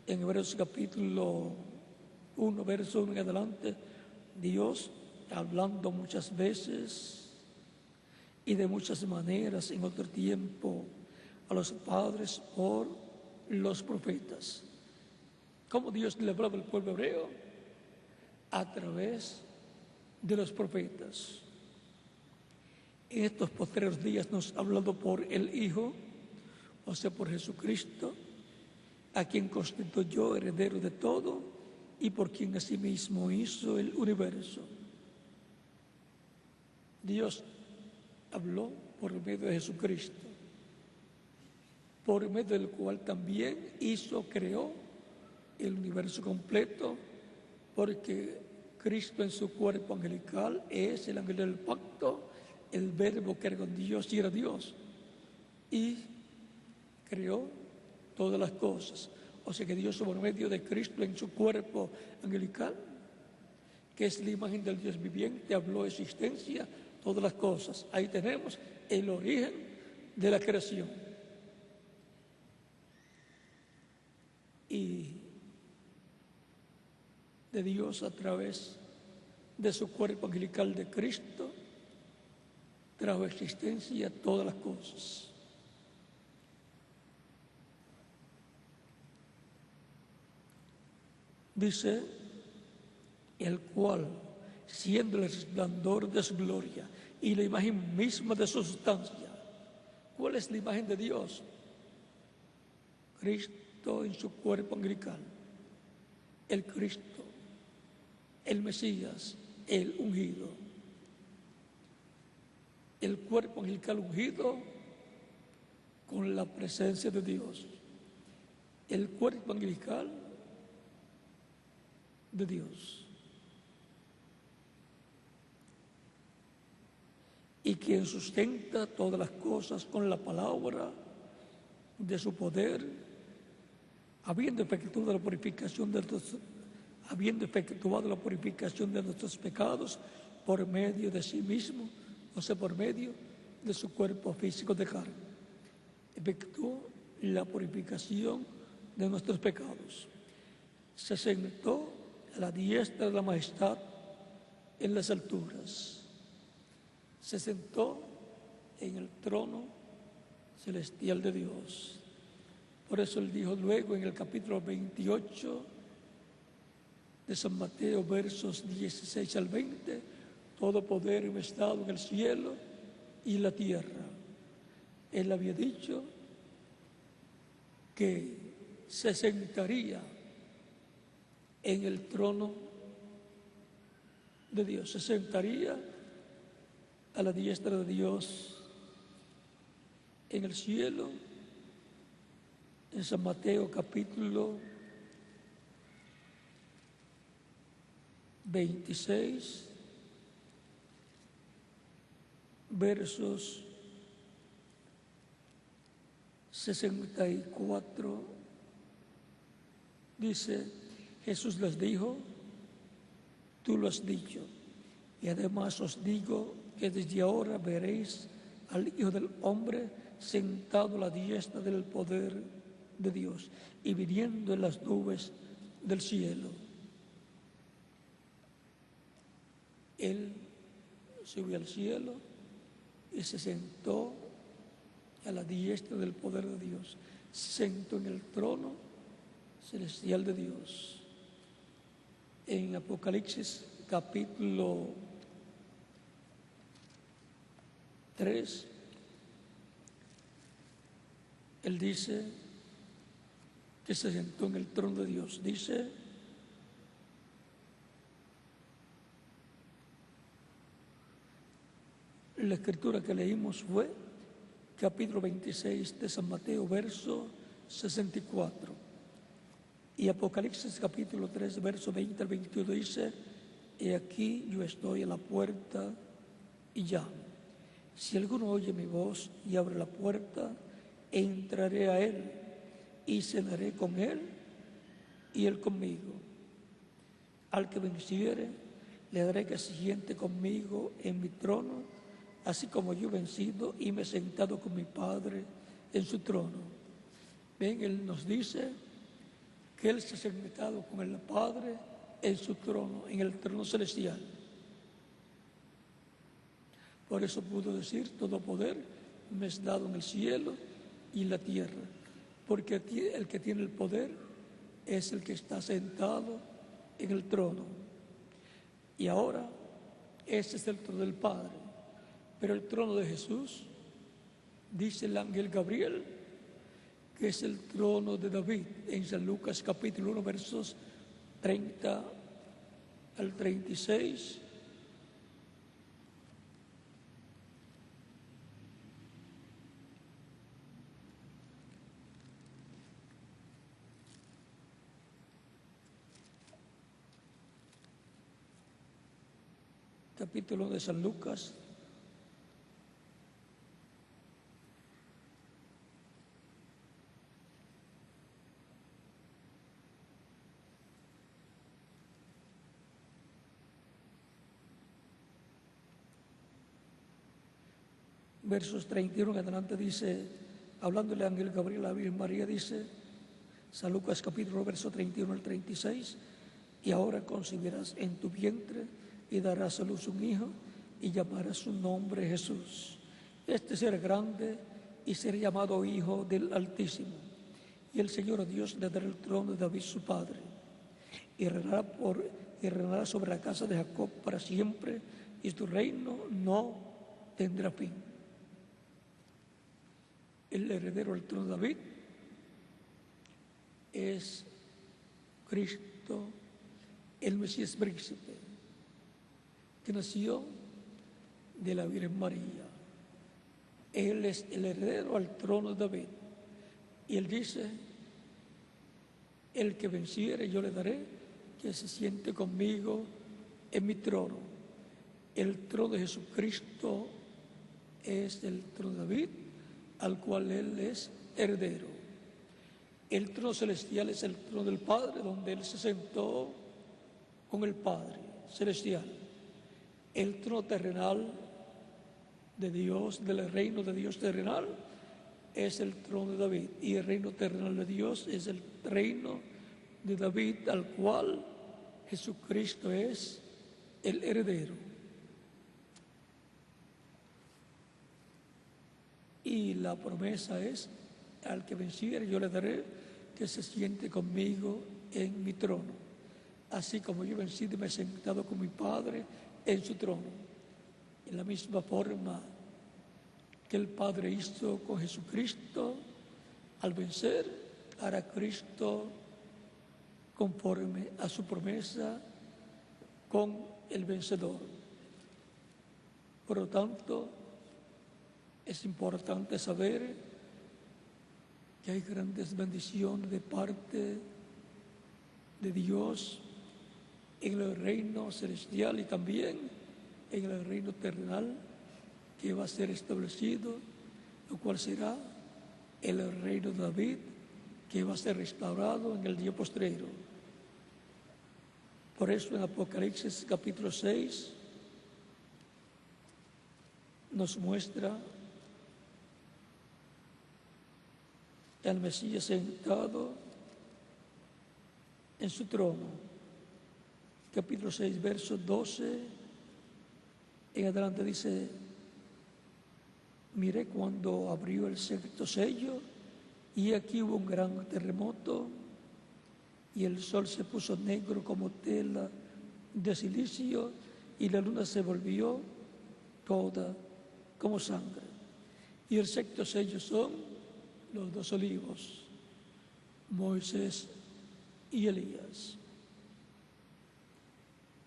en Hebreos capítulo 1, verso 1 en adelante: Dios, hablando muchas veces y de muchas maneras en otro tiempo a los padres por los profetas. ¿Cómo Dios le hablaba al pueblo hebreo? A través de los profetas. En estos postreros días nos ha hablado por el Hijo, o sea, por Jesucristo, a quien constituyó heredero de todo y por quien asimismo hizo el universo. Dios habló por medio de Jesucristo, por medio del cual también creó el universo completo, porque Cristo en su cuerpo angelical es el ángel del pacto, el verbo que era con Dios y era Dios, y creó todas las cosas. O sea que Dios, por medio de Cristo en su cuerpo angelical, que es la imagen del Dios viviente, habló de existencia todas las cosas. Ahí tenemos el origen de la creación. Y de Dios, a través de su cuerpo angelical de Cristo, trajo existencia a todas las cosas. Dice: el cual, siendo el resplandor de su gloria y la imagen misma de su sustancia. ¿Cuál es la imagen de Dios? Cristo en su cuerpo angelical, el Cristo, el Mesías, el ungido. El cuerpo angelical ungido con la presencia de Dios. El cuerpo angelical de Dios. Y quien sustenta todas las cosas con la palabra de su poder, habiendo efectuado la purificación de nuestros pecados por medio de sí mismo, o sea, por medio de su cuerpo físico de carne. Efectuó la purificación de nuestros pecados. Se sentó a la diestra de la majestad en las alturas. Se sentó en el trono celestial de Dios. Por eso él dijo luego en el capítulo 28 de San Mateo, versos 16 al 20, todo poder me ha dado en el cielo y la tierra. Él había dicho que se sentaría en el trono de Dios, se sentaría a la diestra de Dios en el cielo. En San Mateo capítulo 26, versos 64, dice, Jesús les dijo, tú lo has dicho, y además os digo que desde ahora veréis al Hijo del Hombre sentado a la diestra del poder de Dios y viniendo en las nubes del cielo. Él subió al cielo y se sentó a la diestra del poder de Dios. Se sentó en el trono celestial de Dios. En Apocalipsis capítulo 3, él dice que se sentó en el trono de Dios. Dice, la escritura que leímos fue capítulo 26 de San Mateo, verso 64. Y Apocalipsis capítulo 3, verso 20 al 21 dice, he aquí yo estoy a la puerta y llamo. Si alguno oye mi voz y abre la puerta, entraré a él y cenaré con él y él conmigo. Al que venciere, le daré que se siente conmigo en mi trono, así como yo he vencido y me he sentado con mi Padre en su trono. Ven, él nos dice que él se ha sentado con el Padre en su trono, en el trono celestial. Por eso pudo decir, todo poder me es dado en el cielo y en la tierra, porque el que tiene el poder es el que está sentado en el trono. Y ahora, ese es el trono del Padre, pero el trono de Jesús, dice el ángel Gabriel, que es el trono de David, en San Lucas capítulo 1, versos 30 al 36. Capítulo de San Lucas, versos 31 en adelante dice, hablándole ángel Gabriel a la Virgen María, dice, San Lucas capítulo verso 31 al 36, y ahora concebirás en tu vientre y darás a luz un hijo y llamarás su nombre Jesús. Este será grande y será llamado Hijo del Altísimo. Y el Señor Dios le dará el trono de David su padre, y reinará sobre la casa de Jacob para siempre, y su reino no tendrá fin. El heredero del trono de David es Cristo, el Mesías príncipe, que nació de la Virgen María. Él es el heredero al trono de David. Y él dice, el que venciere yo le daré que se siente conmigo en mi trono. El trono de Jesucristo es el trono de David, al cual él es heredero. El trono celestial es el trono del Padre, donde él se sentó con el Padre celestial. El trono terrenal de Dios, del reino de Dios terrenal, es el trono de David, y el reino terrenal de Dios es el reino de David, al cual Jesucristo es el heredero. Y la promesa es: al que venciere yo le daré que se siente conmigo en mi trono, así como yo he vencido y me he sentado con mi Padre en su trono. En la misma forma que el Padre hizo con Jesucristo, al vencer, hará Cristo conforme a su promesa con el vencedor. Por lo tanto, es importante saber que hay grandes bendiciones de parte de Dios en el reino celestial y también en el reino terrenal que va a ser establecido, lo cual será el reino de David, que va a ser restaurado en el día postrero. Por eso en Apocalipsis capítulo 6 nos muestra al Mesías sentado en su trono. Capítulo 6, verso 12 en adelante dice: miré cuando abrió el sexto sello, y aquí hubo un gran terremoto, y el sol se puso negro como tela de silicio, y la luna se volvió toda como sangre. Y el sexto sello son los dos olivos, Moisés y Elías.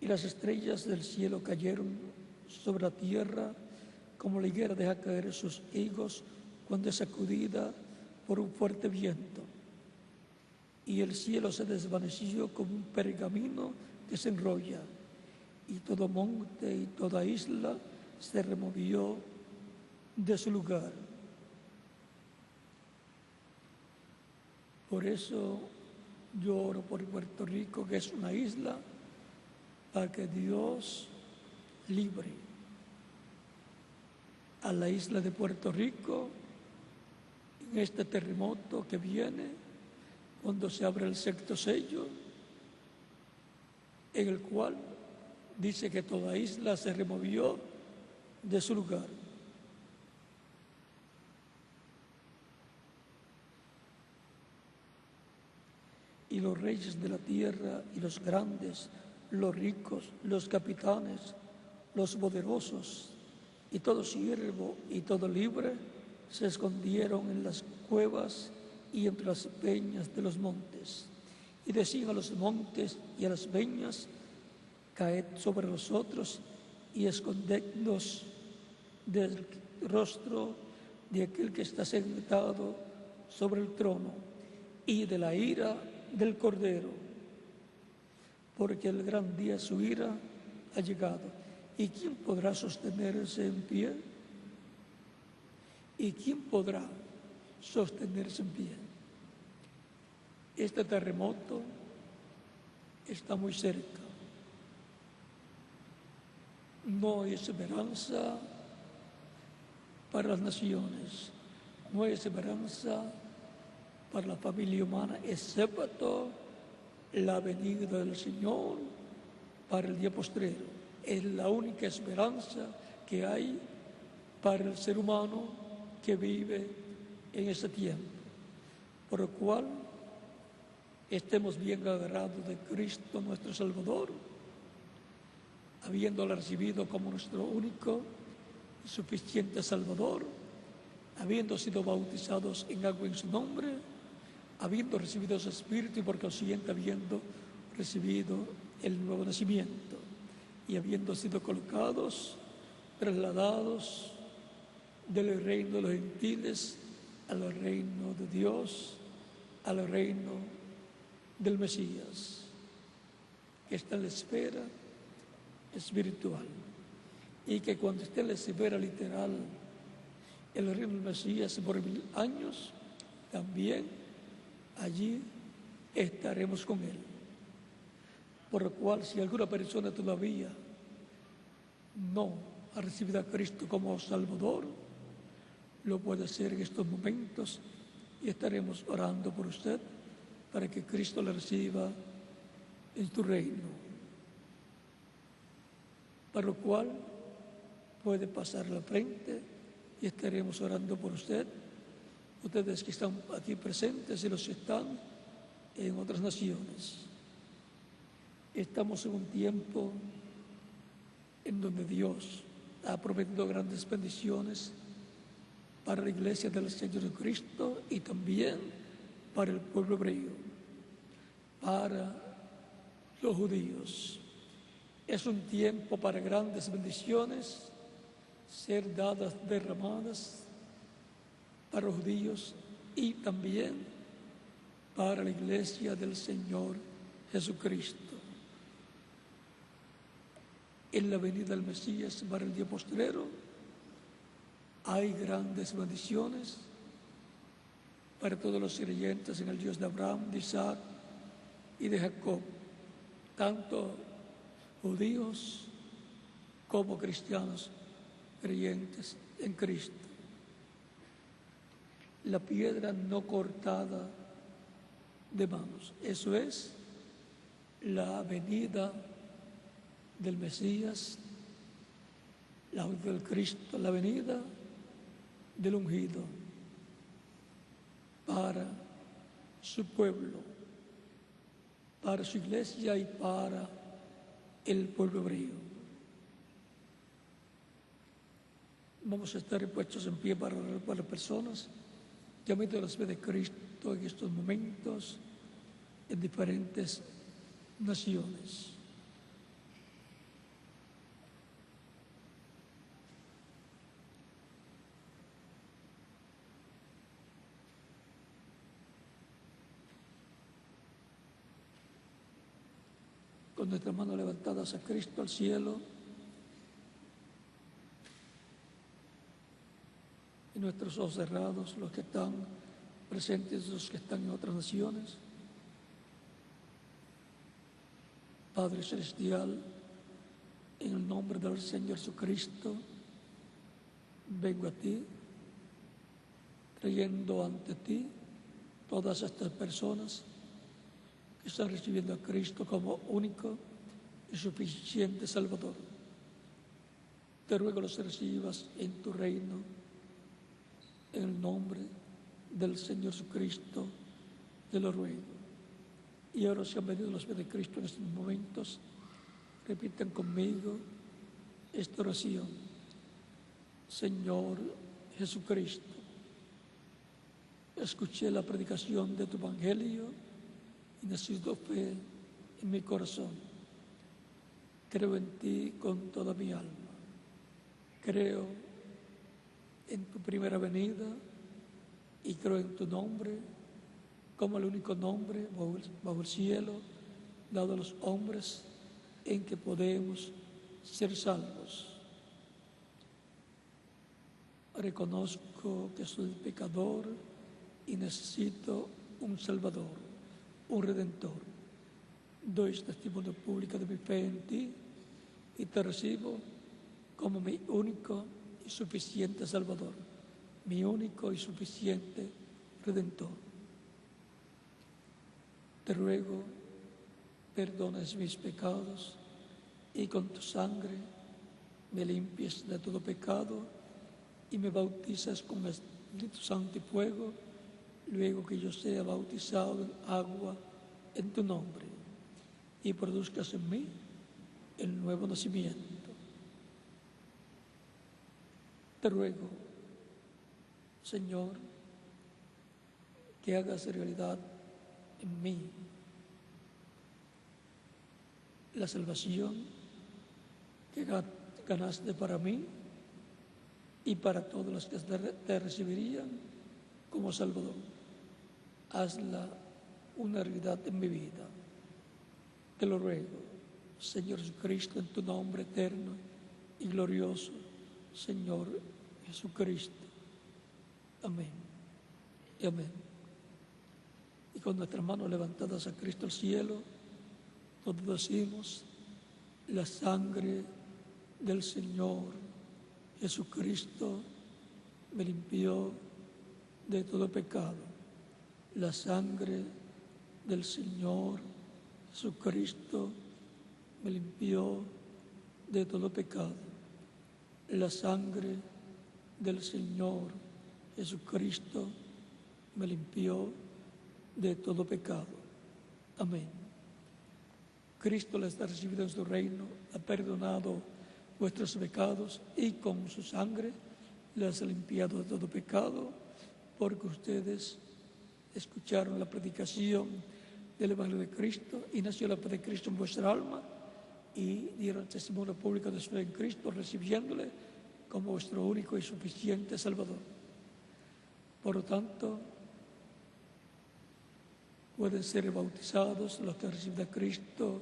Y las estrellas del cielo cayeron sobre la tierra, como la higuera deja caer sus higos cuando es sacudida por un fuerte viento. Y el cielo se desvaneció como un pergamino que se enrolla, y todo monte y toda isla se removió de su lugar. Por eso yo oro por Puerto Rico, que es una isla, para que Dios libre a la isla de Puerto Rico en este terremoto que viene cuando se abre el sexto sello, en el cual dice que toda isla se removió de su lugar. Y los reyes de la tierra y los grandes, los ricos, los capitanes, los poderosos y todo siervo y todo libre se escondieron en las cuevas y entre las peñas de los montes. Y decían a los montes y a las peñas: caed sobre nosotros y escondednos del rostro de aquel que está sentado sobre el trono y de la ira del Cordero, porque el gran día de su ira ha llegado. ¿Y quién podrá sostenerse en pie? ¿Y quién podrá sostenerse en pie? Este terremoto está muy cerca. No hay esperanza para las naciones, no hay esperanza para la familia humana, excepto la venida del Señor para el día postrero. Es la única esperanza que hay para el ser humano que vive en ese tiempo. Por lo cual, estemos bien agarrados de Cristo nuestro Salvador, habiéndolo recibido como nuestro único y suficiente Salvador, habiendo sido bautizados en agua en su nombre, habiendo recibido su Espíritu y por consiguiente habiendo recibido el nuevo nacimiento, y habiendo sido colocados, trasladados del reino de los gentiles al reino de Dios, al reino del Mesías, que está en la espera espiritual, y que cuando esté en la espera literal el reino del Mesías por 1000 años, también allí estaremos con Él. Por lo cual, si alguna persona todavía no ha recibido a Cristo como Salvador, lo puede hacer en estos momentos y estaremos orando por usted para que Cristo le reciba en tu reino. Para lo cual puede pasar la frente y estaremos orando por usted. Ustedes que están aquí presentes y los que están en otras naciones. Estamos en un tiempo en donde Dios ha prometido grandes bendiciones para la iglesia del Señor Jesucristo y también para el pueblo hebreo, para los judíos. Es un tiempo para grandes bendiciones ser dadas, derramadas para los judíos y también para la iglesia del Señor Jesucristo. En la venida del Mesías para el día postrero hay grandes bendiciones para todos los creyentes en el Dios de Abraham, de Isaac y de Jacob, tanto judíos como cristianos creyentes en Cristo. La piedra no cortada de manos, eso es la venida del Mesías, la venida del Cristo, la venida del ungido para su pueblo, para su iglesia y para el pueblo hebreo. Vamos a estar puestos en pie para orar por las personas que han visto las vidas de Cristo en estos momentos en diferentes naciones. Con nuestras manos levantadas a Cristo al cielo y nuestros ojos cerrados, los que están presentes, los que están en otras naciones. Padre Celestial, en el nombre del Señor Jesucristo, vengo a ti, trayendo ante ti todas estas personas que están recibiendo a Cristo como único y suficiente Salvador. Te ruego los recibas en tu reino, en el nombre del Señor Jesucristo, te lo ruego. Y ahora si han venido los pies de Cristo en estos momentos, repiten conmigo esta oración. Señor Jesucristo, escuché la predicación de tu Evangelio y necesito fe en mi corazón. Creo en ti con toda mi alma. Creo en tu primera venida y creo en tu nombre como el único nombre bajo el cielo dado a los hombres en que podemos ser salvos. Reconozco que soy pecador y necesito un Salvador, un Redentor. Doy testimonio público de mi fe en ti y te recibo como mi único y suficiente Salvador, mi único y suficiente Redentor. Te ruego, perdones mis pecados y con tu sangre me limpies de todo pecado y me bautizas con el Espíritu Santo y fuego, luego que yo sea bautizado en agua en tu nombre y produzcas en mí el nuevo nacimiento. Te ruego, Señor, que hagas realidad en mí la salvación que ganaste para mí y para todos los que te recibirían como Salvador. Hazla una realidad en mi vida. Te lo ruego, Señor Jesucristo, en tu nombre eterno y glorioso, Señor Jesucristo. Amén y amén. Y con nuestras manos levantadas a Cristo al cielo, todos decimos: la sangre del Señor Jesucristo me limpió de todo pecado. La sangre del Señor Jesucristo me limpió de todo pecado. La sangre del Señor Jesucristo me limpió de todo pecado. Amén. Cristo les ha recibido en su reino, ha perdonado vuestros pecados y con su sangre les ha limpiado de todo pecado, porque ustedes escucharon la predicación del Evangelio de Cristo y nació la paz de Cristo en vuestra alma y dieron testimonio público de su fe en Cristo, recibiéndole como vuestro único y suficiente Salvador. Por lo tanto, pueden ser bautizados los que reciben a Cristo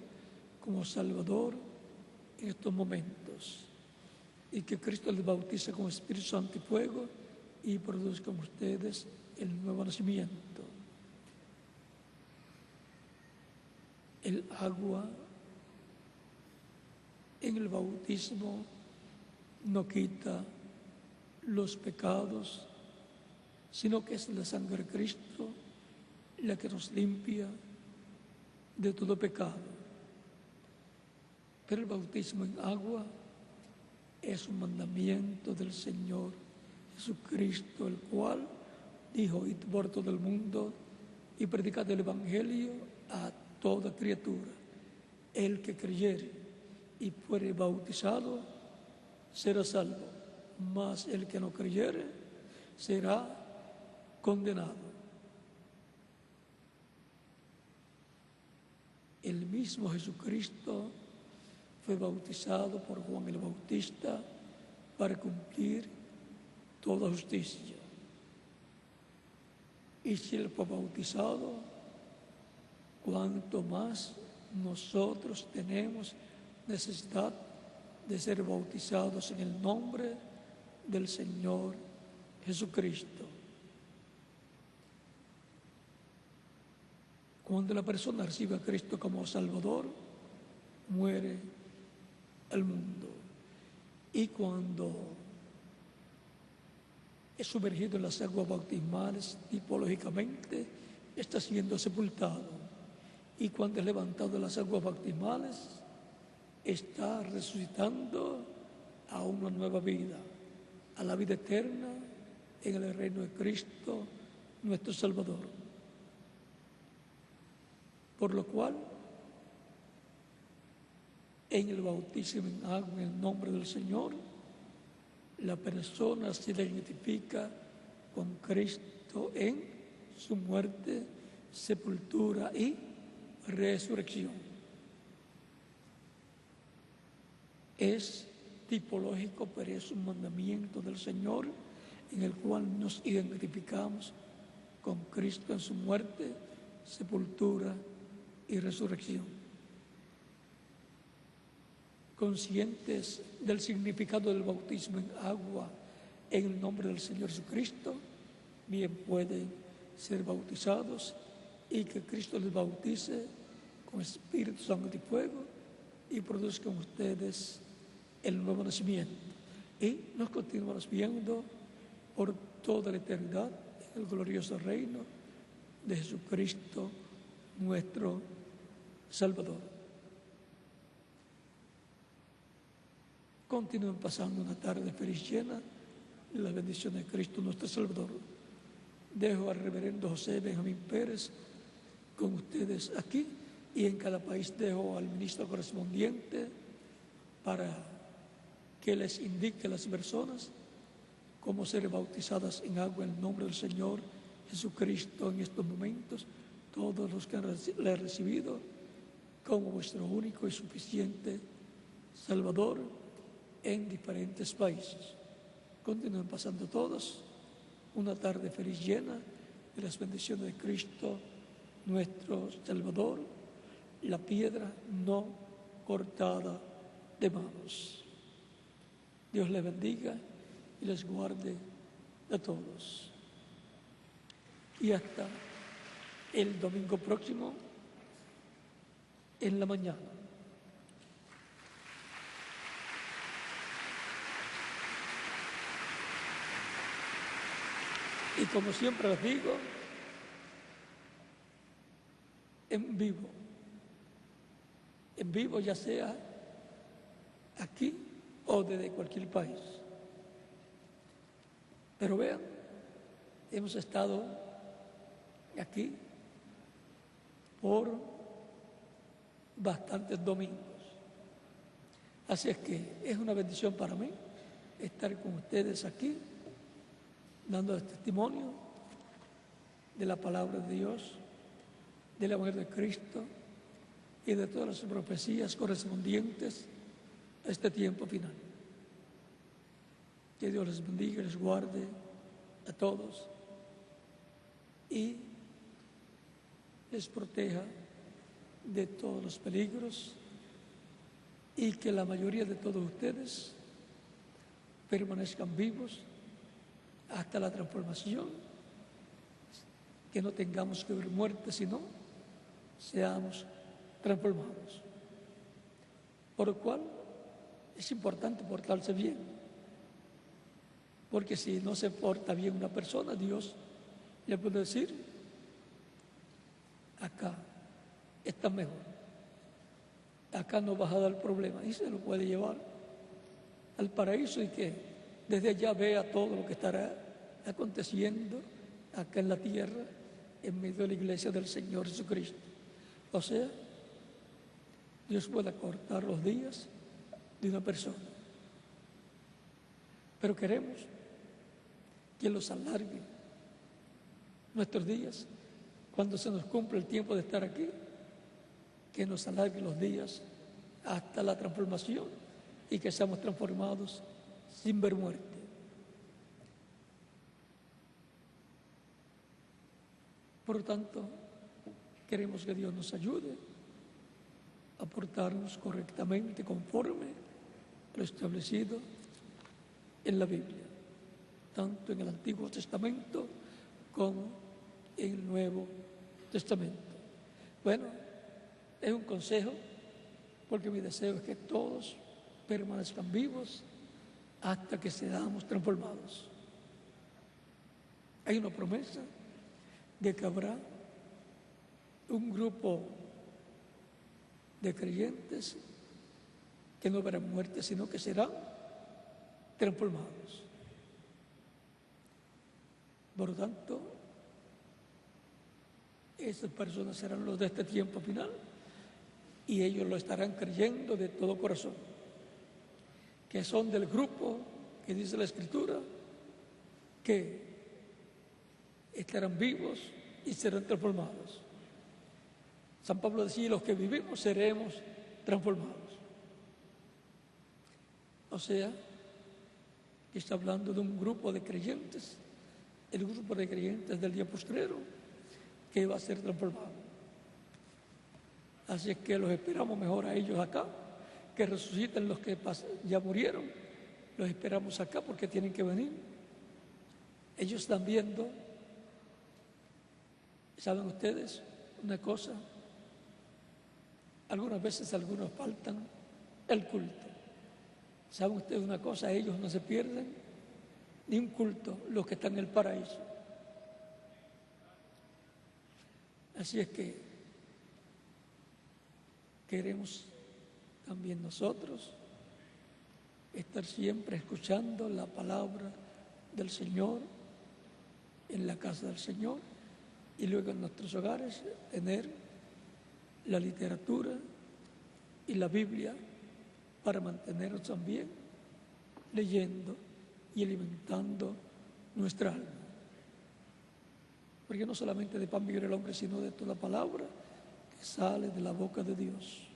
como Salvador en estos momentos, y que Cristo les bautice con Espíritu Santo y fuego y produzca en ustedes el nuevo nacimiento. El agua en el bautismo no quita los pecados, sino que es la sangre de Cristo la que nos limpia de todo pecado. Pero el bautismo en agua es un mandamiento del Señor Jesucristo, el cual dijo: id por todo el mundo y predicad el Evangelio a toda criatura. El que creyere y fuere bautizado será salvo, mas el que no creyere será condenado. El mismo Jesucristo fue bautizado por Juan el Bautista para cumplir toda justicia. Y si él fue bautizado, cuanto más nosotros tenemos necesidad de ser bautizados en el nombre del Señor Jesucristo. Cuando la persona recibe a Cristo como Salvador, muere el mundo. Y cuando es sumergido en las aguas bautismales, tipológicamente está siendo sepultado. Y cuando es levantado de las aguas bautismales, está resucitando a una nueva vida, a la vida eterna en el reino de Cristo, nuestro Salvador. Por lo cual, en el bautismo en agua, en el nombre del Señor, la persona se identifica con Cristo en su muerte, sepultura y resurrección. Es tipológico, pero es un mandamiento del Señor en el cual nos identificamos con Cristo en su muerte, sepultura y resurrección. Conscientes del significado del bautismo en agua en el nombre del Señor Jesucristo, bien pueden ser bautizados y que Cristo les bautice con Espíritu Santo y fuego y produzca en ustedes el nuevo nacimiento. Y nos continuamos viendo por toda la eternidad en el glorioso reino de Jesucristo, nuestro Salvador. Continúen pasando una tarde feliz llena de la bendición de Cristo, nuestro Salvador. Dejo al reverendo José Benjamín Pérez con ustedes aquí, y en cada país dejo al ministro correspondiente para que les indique a las personas cómo ser bautizadas en agua en el nombre del Señor Jesucristo en estos momentos, todos los que le han recibido como vuestro único y suficiente Salvador en diferentes países. Continúen pasando todos una tarde feliz llena de las bendiciones de Cristo, nuestro Salvador, la piedra no cortada de manos. Dios les bendiga y les guarde a todos. Y hasta el domingo próximo en la mañana. Y como siempre les digo, en vivo ya sea aquí o desde cualquier país. Pero vean, hemos estado aquí por bastantes domingos. Así es que es una bendición para mí estar con ustedes aquí, dando testimonio de la palabra de Dios, del Evangelio de Cristo y de todas las profecías correspondientes a este tiempo final. Que Dios les bendiga y les guarde a todos y les proteja de todos los peligros y que la mayoría de todos ustedes permanezcan vivos hasta la transformación, que no tengamos que ver muerte, sino seamos transformados. Por lo cual es importante portarse bien, porque si no se porta bien una persona, Dios le puede decir: acá está mejor, acá no vas a dar problema, y se lo puede llevar al paraíso y que desde allá vea todo lo que estará aconteciendo acá en la tierra, en medio de la iglesia del Señor Jesucristo. O sea, Dios puede acortar los días de una persona, pero queremos que los alargue nuestros días. Cuando se nos cumple el tiempo de estar aquí, que nos alargue los días hasta la transformación y que seamos transformados sin ver muerte. Por lo tanto, queremos que Dios nos ayude a portarnos correctamente conforme a lo establecido en la Biblia, tanto en el Antiguo Testamento como en el Nuevo Testamento. Bueno, es un consejo, porque mi deseo es que todos permanezcan vivos hasta que seamos transformados. Hay una promesa de que habrá un grupo de creyentes que no verán muerte, sino que serán transformados. Por lo tanto, esas personas serán los de este tiempo final y ellos lo estarán creyendo de todo corazón, que son del grupo que dice la Escritura que estarán vivos y serán transformados. San Pablo decía: los que vivimos seremos transformados. O sea, que está hablando de un grupo de creyentes, el grupo de creyentes del día postrero, que va a ser transformado. Así es que los esperamos mejor a ellos acá, que resuciten los que ya murieron. Los esperamos acá porque tienen que venir. Ellos están viendo, ¿saben ustedes una cosa? Algunas veces algunos faltan el culto. ¿Saben ustedes una cosa? Ellos no se pierden ni un culto, los que están en el paraíso. Así es que queremos también nosotros estar siempre escuchando la palabra del Señor en la casa del Señor y luego en nuestros hogares tener la literatura y la Biblia para mantenernos también leyendo y alimentando nuestra alma. Porque no solamente de pan vive el hombre, sino de toda palabra que sale de la boca de Dios.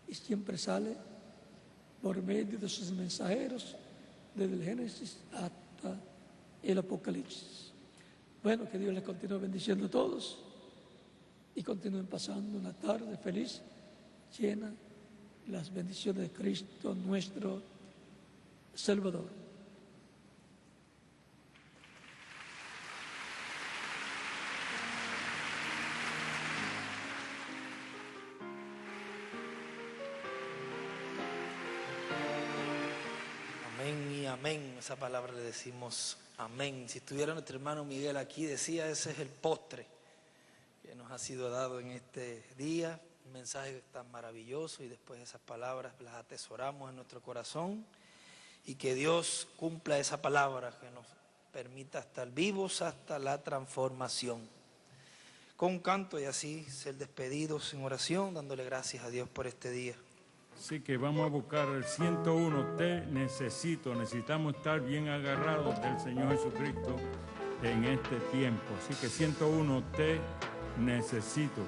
Y siempre sale por medio de sus mensajeros, desde el Génesis hasta el Apocalipsis. Bueno, que Dios les continúe bendiciendo a todos y continúen pasando una tarde feliz, llena de las bendiciones de Cristo, nuestro Salvador. Amén y amén. Esa palabra le decimos Amén. Si estuviera nuestro hermano Miguel aquí, decía, ese es el postre que nos ha sido dado en este día. Un mensaje tan maravilloso, y después esas palabras las atesoramos en nuestro corazón, y que Dios cumpla esa palabra que nos permita estar vivos hasta la transformación. Con un canto y así ser despedidos en oración, dándole gracias a Dios por este día. Así que vamos a buscar el 101, te necesito. Necesitamos estar bien agarrados del Señor Jesucristo en este tiempo. Así que 101, te necesito.